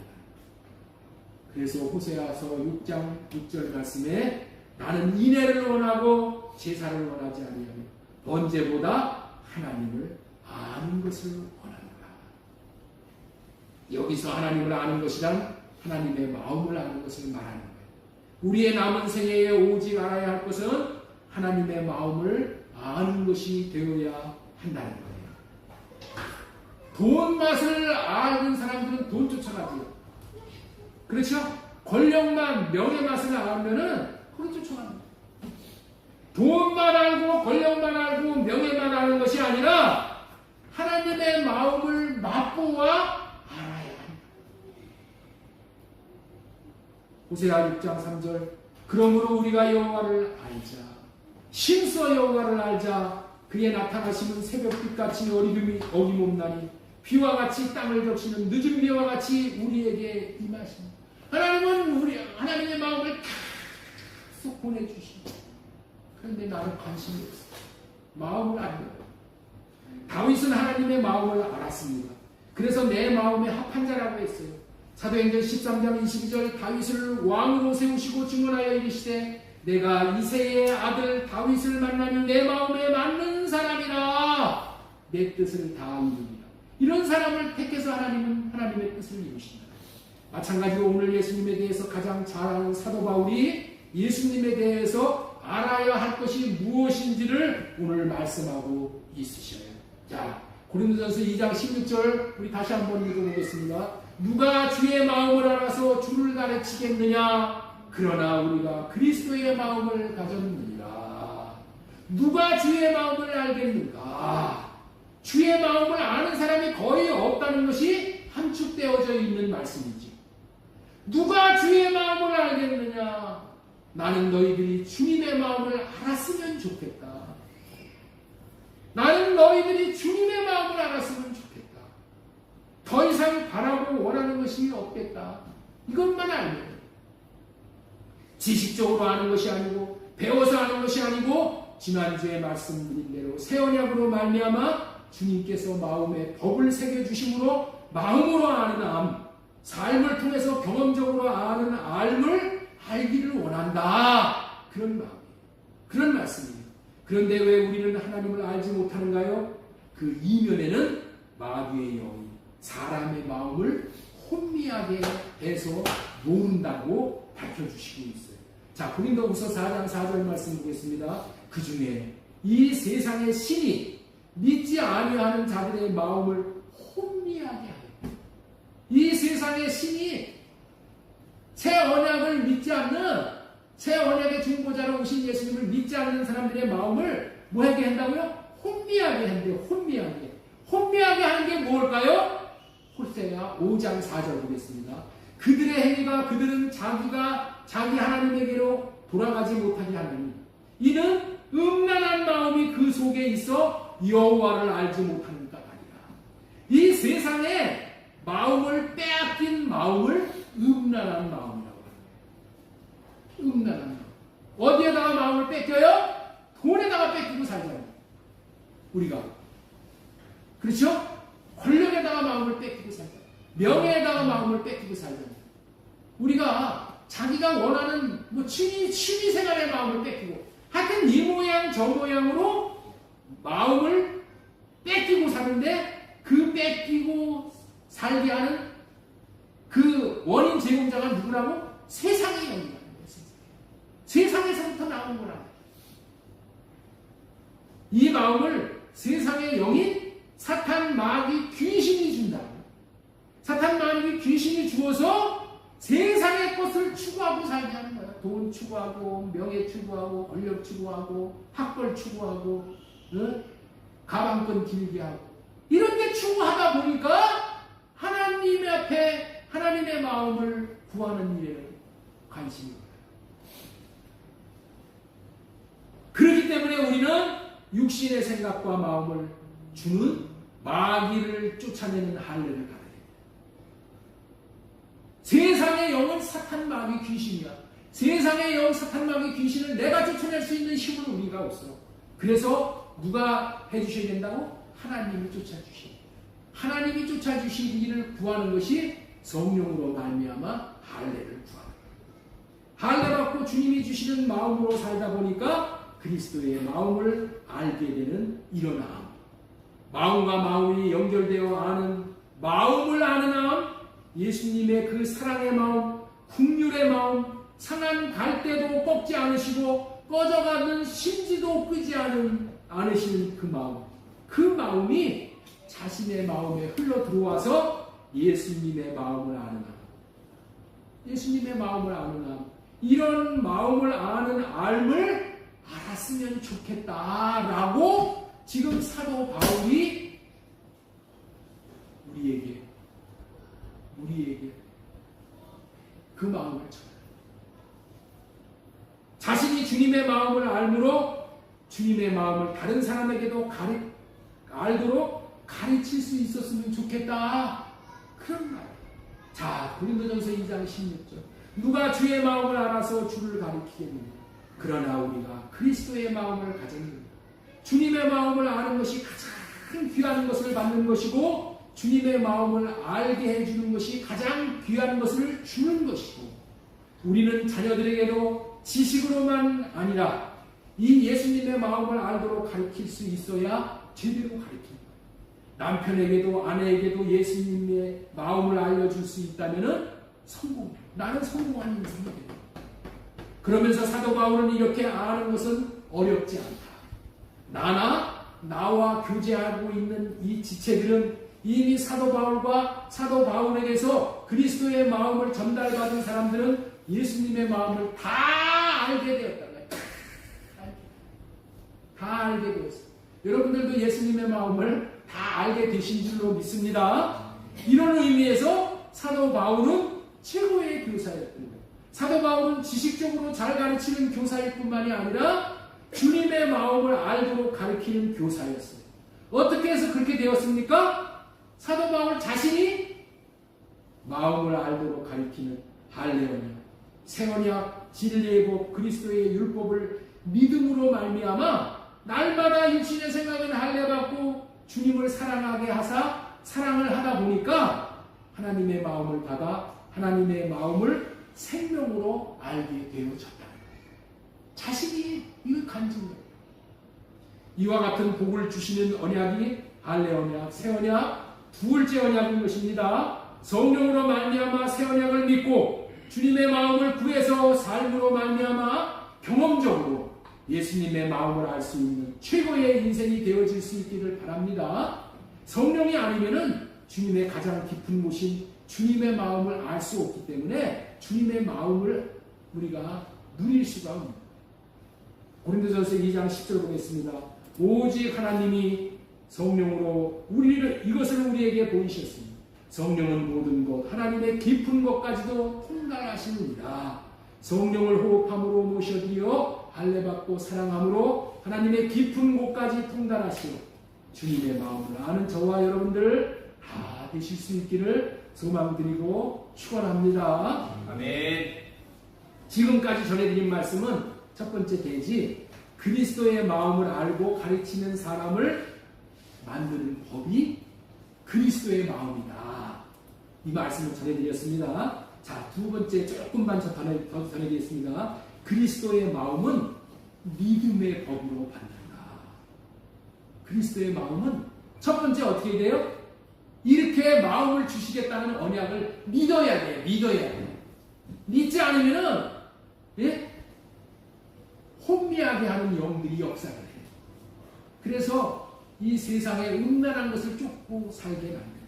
그래서 호세아서 6장 6절 말씀에 나는 인애를 원하고 제사를 원하지 아니하며 번제보다 하나님을 아는 것을 원한다. 여기서 하나님을 아는 것이란 하나님의 마음을 아는 것을 말하는 거예요. 우리의 남은 생애에 오직 알아야 할 것은 하나님의 마음을 아는 것이 되어야 한다는 거예요. 돈 맛을 아는 사람들은 돈 쫓아가지요. 그렇죠? 권력만, 명예 맛을 알면은 그걸 쫓아갑니다. 돈만 알고 권력만 알고 명예만 아는 것이 아니라 하나님의 마음을 맛보아 알아야 합니다. 호세아 6장 3절 그러므로 우리가 여호와를 알자. 심써 여호와를 알자. 그의 나타나심은 새벽빛같이 어김없나니 비와 같이 땅을 적시는 늦은 비와 같이 우리에게 임하십니다. 하나님은 하나님의 마음을 계속 보내주십니다. 그런데 나는 관심이 없어. 마음을 안 해요. 다윗은 하나님의 마음을 알았습니다. 그래서 내 마음에 합한 자라고 했어요. 사도행전 13장 22절 다윗을 왕으로 세우시고 증언하여 이르시되 내가 이새의 아들 다윗을 만나니 내 마음에 맞는 사람이라 내 뜻을 다 이루리라. 이런 사람을 택해서 하나님은 하나님의 뜻을 이루신다. 마찬가지로 오늘 예수님에 대해서 가장 잘 아는 사도 바울이 예수님에 대해서 알아야 할 것이 무엇인지를 오늘 말씀하고 있으셔요. 자, 고린도전서 2장 16절 우리 다시 한번 읽어보겠습니다. 누가 주의 마음을 알아서 주를 가르치겠느냐? 그러나 우리가 그리스도의 마음을 가졌느니라. 누가 주의 마음을 알겠는가? 주의 마음을 아는 사람이 거의 없다는 것이 함축되어져 있는 말씀이지. 누가 주의 마음을 알겠느냐? 나는 너희들이 주님의 마음을 알았으면 좋겠다. 나는 너희들이 주님의 마음을 알았으면 좋겠다. 더 이상 바라고 원하는 것이 없겠다. 이것만 알면 지식적으로 아는 것이 아니고 배워서 아는 것이 아니고 지난주에 말씀드린 대로 새 언약으로 말미암아 주님께서 마음에 법을 새겨주심으로 마음으로 아는 암, 삶을 통해서 경험적으로 아는 알을 알기를 원한다. 그런 마음이에요. 그런 말씀이에요. 그런데 왜 우리는 하나님을 알지 못하는가요? 그 이면에는 마귀의 영이 사람의 마음을 혼미하게 해서 모른다고 밝혀주시고 있어요. 자, 고린도후서 4장 4절 말씀 보겠습니다. 그 중에 이 세상의 신이 믿지 아니하는 자들의 마음을 혼미하게 하여 이 세상의 신이 새 언약을 믿지 않는 새 언약의 중보자로 오신 예수님을 믿지 않는 사람들의 마음을 뭐하게 한다고요? 혼미하게 한대요. 혼미하게 하는 게 뭘까요? 호세아 5장 4절 보겠습니다. 그들의 행위가 그들은 자기 하나님에게로 돌아가지 못하게 하느니 이는 음란한 마음이 그 속에 있어 여호와를 알지 못하는 것 아니라. 이 세상에 마음을 빼앗긴 마음을 음란한 마음이라고 합니다. 음란한 마음. 어디에다가 마음을 뺏겨요? 돈에다가 뺏기고 살잖아요. 우리가. 그렇죠? 권력에다가 마음을 뺏기고 살잖아요. 명예에다가 마음을 뺏기고 살잖아요. 우리가 자기가 원하는 취미 생활에 마음을 뺏기고 하여튼 이 모양 저 모양으로 마음을 뺏기고 사는데 그 뺏기고 살게 하는 그 원인 제공자가 누구라고? 세상의 영이라는 거예요. 세상에서부터 나온 거라고. 이 마음을 세상의 영인 사탄 마귀 귀신이 준다. 사탄 마귀 귀신이 주어서 세상의 것을 추구하고 살게 하는 거야. 돈 추구하고 명예 추구하고 권력 추구하고 학벌 추구하고 가방끈 길게 하고 이런 게 추구하다 보니까 하나님 앞에 하나님의 마음을 구하는 일에는 관심이 없어요. 그렇기 때문에 우리는 육신의 생각과 마음을 주는 마귀를 쫓아내는 할례를 가야 됩니다. 세상의 영은 사탄 마귀 귀신이야. 세상의 영 사탄 마귀 귀신을 내가 쫓아낼 수 있는 힘은 우리가 없어. 그래서 누가 해주셔야 된다고? 하나님이 쫓아주시. 하나님이 쫓아주신 일을 구하는 것이 성령으로 말미암아 할례를 구하는 거예요. 할례 받고 주님이 주시는 마음으로 살다 보니까 그리스도의 마음을 알게 되는 이런 마음과 마음이 연결되어 아는 마음을 아는 마음, 예수님의 그 사랑의 마음, 긍휼의 마음, 상한 갈대도 꺾지 않으시고 꺼져가는 심지도 끄지 않으시는 그 마음이 자신의 마음에 흘러 들어와서 예수님의 마음을 아는 마음, 예수님의 마음을 아는 마음, 이런 마음을 아는 알을 알았으면 좋겠다라고 지금 사도 바울이 우리에게 그 마음을 전해요. 자신이 주님의 마음을 알므로 주님의 마음을 다른 사람에게도 알도록 가르칠 수 있었으면 좋겠다. 그런 말. 자, 고린도전서 2장 16절. 누가 주의 마음을 알아서 주를 가리키겠느냐. 그러나 우리가 그리스도의 마음을 가졌느냐. 주님의 마음을 아는 것이 가장 귀한 것을 받는 것이고 주님의 마음을 알게 해주는 것이 가장 귀한 것을 주는 것이고, 우리는 자녀들에게도 지식으로만 아니라 이 예수님의 마음을 알도록 가르칠 수 있어야 제대로 가르칩니다. 남편에게도 아내에게도 예수님의 마음을 알려줄 수 있다면 성공. 나는 성공한 인생이 됩니다. 그러면서 사도 바울은 이렇게 아는 것은 어렵지 않다. 나와 교제하고 있는 이 지체들은 이미 사도 바울과 사도 바울에게서 그리스도의 마음을 전달받은 사람들은 예수님의 마음을 다 알게 되었다. 다 알게 되었어요. 여러분들도 예수님의 마음을 다 알게 되신 줄로 믿습니다. 이런 의미에서 사도 바울은 최고의 교사였던 거예요. 사도 바울은 지식적으로 잘 가르치는 교사일 뿐만이 아니라 주님의 마음을 알도록 가르치는 교사였어요. 어떻게 해서 그렇게 되었습니까? 사도 바울 자신이 마음을 알도록 가르치는 할례언약, 새언약, 진리의 법, 그리스도의 율법을 믿음으로 말미암아 날마다 육신의 생각은 할례받고 주님을 사랑하게 하사 사랑을 하다 보니까 하나님의 마음을 받아 하나님의 마음을 생명으로 알게 되어졌다. 자신이 이걸 간증 거예요. 이와 같은 복을 주시는 언약이 할례언약, 새언약, 두번째 언약인 것입니다. 성령으로 말미암아 새 언약을 믿고 주님의 마음을 구해서 삶으로 말미암아 경험적으로 예수님의 마음을 알 수 있는 최고의 인생이 되어질 수 있기를 바랍니다. 성령이 아니면은 주님의 가장 깊은 곳인 주님의 마음을 알 수 없기 때문에 주님의 마음을 우리가 누릴 수가 없습니다. 고린도전서 2장 10절 보겠습니다. 오직 하나님이 성령으로 이것을 우리에게 보이셨습니다. 성령은 모든 것, 하나님의 깊은 것까지도 통달하시느니라. 성령을 호흡함으로 모셔드려 할례받고 사랑함으로 하나님의 깊은 곳까지 통달하시오. 주님의 마음을 아는 저와 여러분들 다 되실 수 있기를 소망드리고 축원합니다. 아멘. 지금까지 전해드린 말씀은 첫 번째 대지, 그리스도의 마음을 알고 가르치는 사람을 만드는 법이 그리스도의 마음이다. 이 말씀을 전해드렸습니다. 자, 두 번째 조금만 더 전해드리겠습니다. 그리스도의 마음은 믿음의 법으로 받는다. 그리스도의 마음은 첫 번째 어떻게 돼요? 이렇게 마음을 주시겠다는 언약을 믿어야 돼요. 믿어야 돼요. 믿지 않으면은 혼미하게 하는 영들이 역사를 해요. 그래서 이 세상에 음란한 것을 쫓고 살게 만듭니다.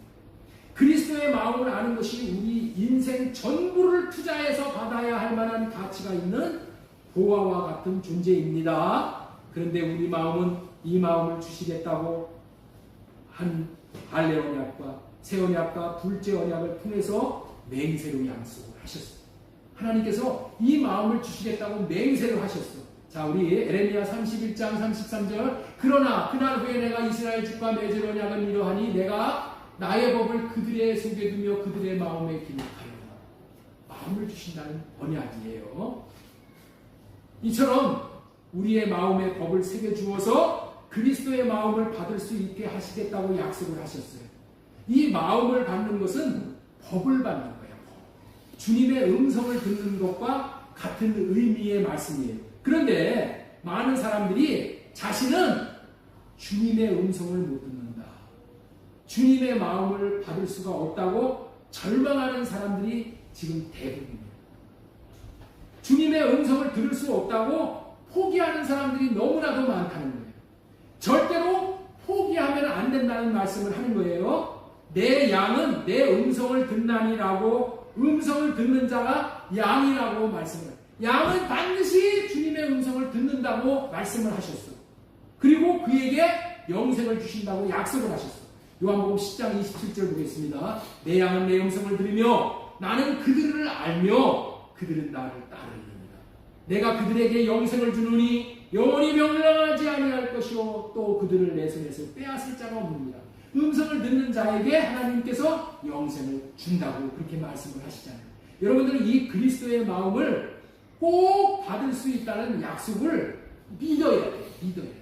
그리스도의 마음을 아는 것이 우리 인생 전부를 투자해서 받아야 할 만한 가치가 있는 보화와 같은 존재입니다. 그런데 우리 마음은 이 마음을 주시겠다고 한 할례 언약과 새 언약과 둘째 언약을 통해서 맹세로 약속을 하셨어요. 하나님께서 이 마음을 주시겠다고 맹세를 하셨어요. 자, 우리 에레미야 31장 33절. 그러나 그날 후에 내가 이스라엘 집과 맺을 언약은 이러하니 내가 나의 법을 그들의 속에 두며 그들의 마음에 기록하리라. 마음을 주신다는 언약이에요. 이처럼 우리의 마음에 법을 새겨주어서 그리스도의 마음을 받을 수 있게 하시겠다고 약속을 하셨어요. 이 마음을 받는 것은 법을 받는 거예요. 주님의 음성을 듣는 것과 같은 의미의 말씀이에요. 그런데 많은 사람들이 자신은 주님의 음성을 못 듣는다, 주님의 마음을 받을 수가 없다고 절망하는 사람들이 지금 대부분입니다. 주님의 음성을 들을 수 없다고 포기하는 사람들이 너무나도 많다는 거예요. 절대로 포기하면 안 된다는 말씀을 하는 거예요. 내 양은 내 음성을 듣나니라고, 음성을 듣는 자가 양이라고 말씀을, 양은 반드시 주님의 음성을 듣는다고 말씀을 하셨어. 그리고 그에게 영생을 주신다고 약속을 하셨어. 요한복음 10장 27절 보겠습니다. 내 양은 내 음성을 들으며 나는 그들을 알며 그들은 나를 따르느니라. 내가 그들에게 영생을 주노니 영원히 멸망하지 아니할 것이요 또 그들을 내 손에서 빼앗을 자가 없느니라. 음성을 듣는 자에게 하나님께서 영생을 준다고 그렇게 말씀을 하시잖아요. 여러분들은 이 그리스도의 마음을 꼭 받을 수 있다는 약속을 믿어야 돼요. 믿어야 돼요.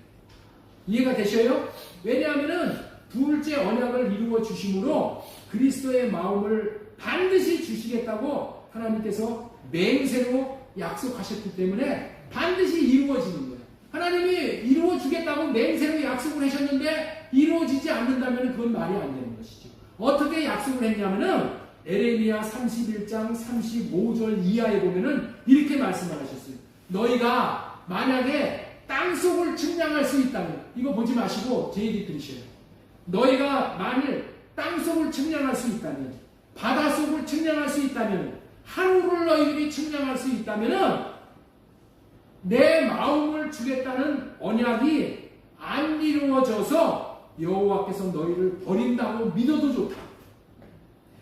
이해가 되셔요? 왜냐하면은 둘째 언약을 이루어 주심으로 그리스도의 마음을 반드시 주시겠다고 하나님께서 맹세로 약속하셨기 때문에 반드시 이루어지는 거예요. 하나님이 이루어 주겠다고 맹세로 약속을 하셨는데 이루어지지 않는다면 그건 말이 안 되는 것이죠. 어떻게 약속을 했냐면은 에레미야 31장 35절 이하에 보면은 이렇게 말씀을 하셨어요. 너희가 만약에 땅속을 측량할 수 있다면, 이거 보지 마시고 제 얘기 들으셔요. 너희가 만일 땅속을 측량할 수 있다면, 바다속을 측량할 수 있다면, 하루를 너희들이 측량할 수 있다면 내 마음을 주겠다는 언약이 안 이루어져서 여호와께서 너희를 버린다고 믿어도 좋다.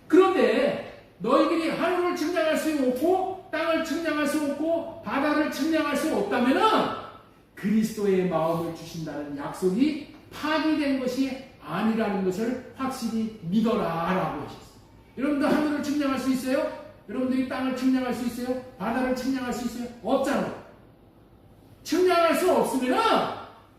그런데 너희들이 하루를 측량할 수 없고 땅을 측량할 수 없고 바다를 측량할 수 없다면 그리스도의 마음을 주신다는 약속이 파기된 것이 아니라는 것을 확실히 믿어라 라고 하셨어요. 여러분들 하늘을 측량할 수 있어요? 여러분들이 땅을 측량할 수 있어요? 바다를 측량할 수 있어요? 없잖아요. 측량할 수 없으면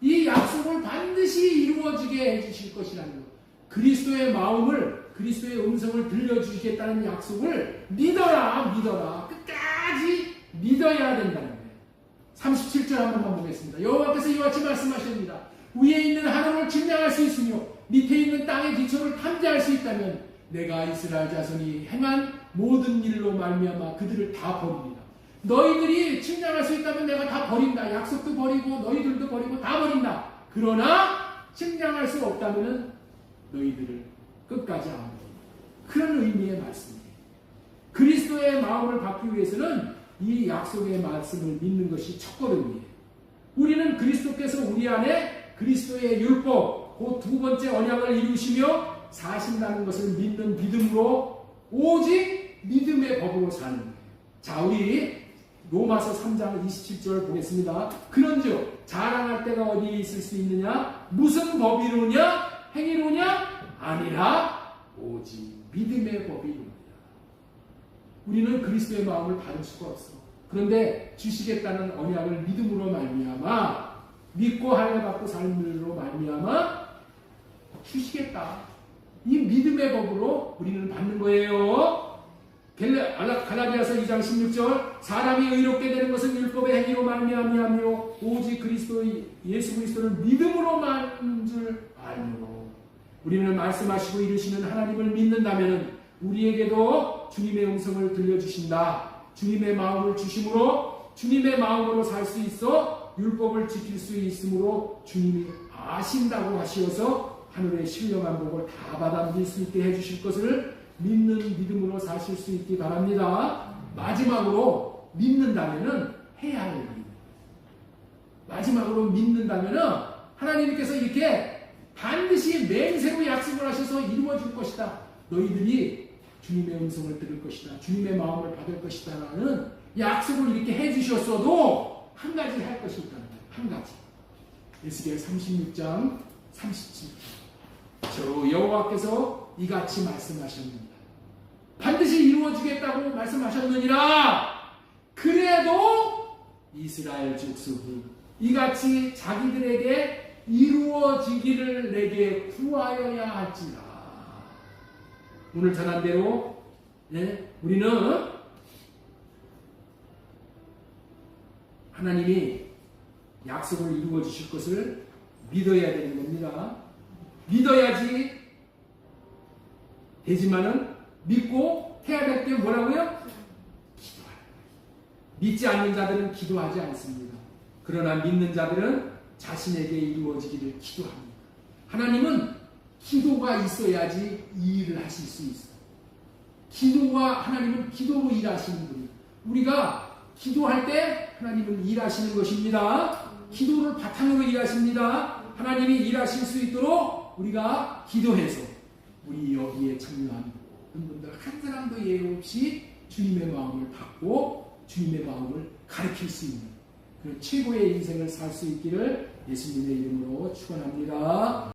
이 약속을 반드시 이루어지게 해주실 것이라는 것. 그리스도의 마음을, 그리스도의 음성을 들려주시겠다는 약속을 믿어라, 믿어라. 끝까지 믿어야 된다는 거예요. 37절 한 번만 보겠습니다. 여호와께서 이와 같이 말씀하십니다. 위에 있는 하늘을 측량할 수 있으며 밑에 있는 땅의 기초를 탐지할 수 있다면 내가 이스라엘 자손이 행한 모든 일로 말미암아 그들을 다 버립니다. 너희들이 측량할 수 있다면 내가 다 버린다. 약속도 버리고 너희들도 버리고 다 버린다. 그러나 측량할 수 없다면 너희들을 끝까지 안 버린다. 그런 의미의 말씀이에요. 그리스도의 마음을 받기 위해서는 이 약속의 말씀을 믿는 것이 첫걸음이에요. 우리는 그리스도께서 우리 안에 그리스도의 율법, 그 두 번째 언약을 이루시며 사신다는 것을 믿는 믿음으로 오직 믿음의 법으로 사는 거예요. 자, 우리 로마서 3장 27절 보겠습니다. 그런즉 자랑할 때가 어디에 있을 수 있느냐? 무슨 법이로냐? 행위로냐? 아니라 오직 믿음의 법이로냐. 우리는 그리스도의 마음을 받을 수가 없어. 그런데 주시겠다는 언약을 믿음으로 말미암아, 믿고 하여 받고 삶으로 말미암아 주시겠다. 이 믿음의 법으로 우리는 받는 거예요. 갈라디아서 2장 16절 사람이 의롭게 되는 것은 율법의 행위로 말미암이며 오직 예수 그리스도를 믿음으로만 줄 알므로. 우리는 말씀하시고 이루시는 하나님을 믿는다면 우리에게도 주님의 음성을 들려주신다. 주님의 마음을 주심으로 주님의 마음으로 살 수 있어 율법을 지킬 수 있으므로 주님이 아신다고 하시어서 하늘의 신령한 복을 다 받아들일 수 있게 해주실 것을 믿는 믿음으로 사실 수 있기 바랍니다. 마지막으로 믿는다면은 해야 할 일입니다. 마지막으로 믿는다면은 하나님께서 이렇게 반드시 맹세로 약속을 하셔서 이루어질 것이다. 너희들이 주님의 음성을 들을 것이다. 주님의 마음을 받을 것이다. 라는 약속을 이렇게 해주셨어도 한 가지 할 것이 있다는 거예요. 한 가지. 에스겔 36장 37절. 저 여호와께서 이같이 말씀하셨습니다. 반드시 이루어지겠다고 말씀하셨느니라. 그래도 이스라엘 족속이 이같이 자기들에게 이루어지기를 내게 구하여야 할지라. 오늘 전한 대로 우리는 하나님이 약속을 이루어 주실 것을 믿어야 되는 겁니다. 믿어야지 되지만은 믿고 해야 될 게 뭐라고요? 기도하라. 믿지 않는 자들은 기도하지 않습니다. 그러나 믿는 자들은 자신에게 이루어지기를 기도합니다. 하나님은 기도가 있어야지 이 일을 하실 수 있어요. 하나님은 기도로 일하시는 분이에요. 우리가 기도할 때 하나님은 일하시는 것입니다. 기도를 바탕으로 일하십니다. 하나님이 일하실 수 있도록 우리가 기도해서 우리 여기에 참여한 분들 한 사람도 예외 없이 주님의 마음을 받고 주님의 마음을 가르칠 수 있는 그런 최고의 인생을 살 수 있기를 예수님의 이름으로 축원합니다.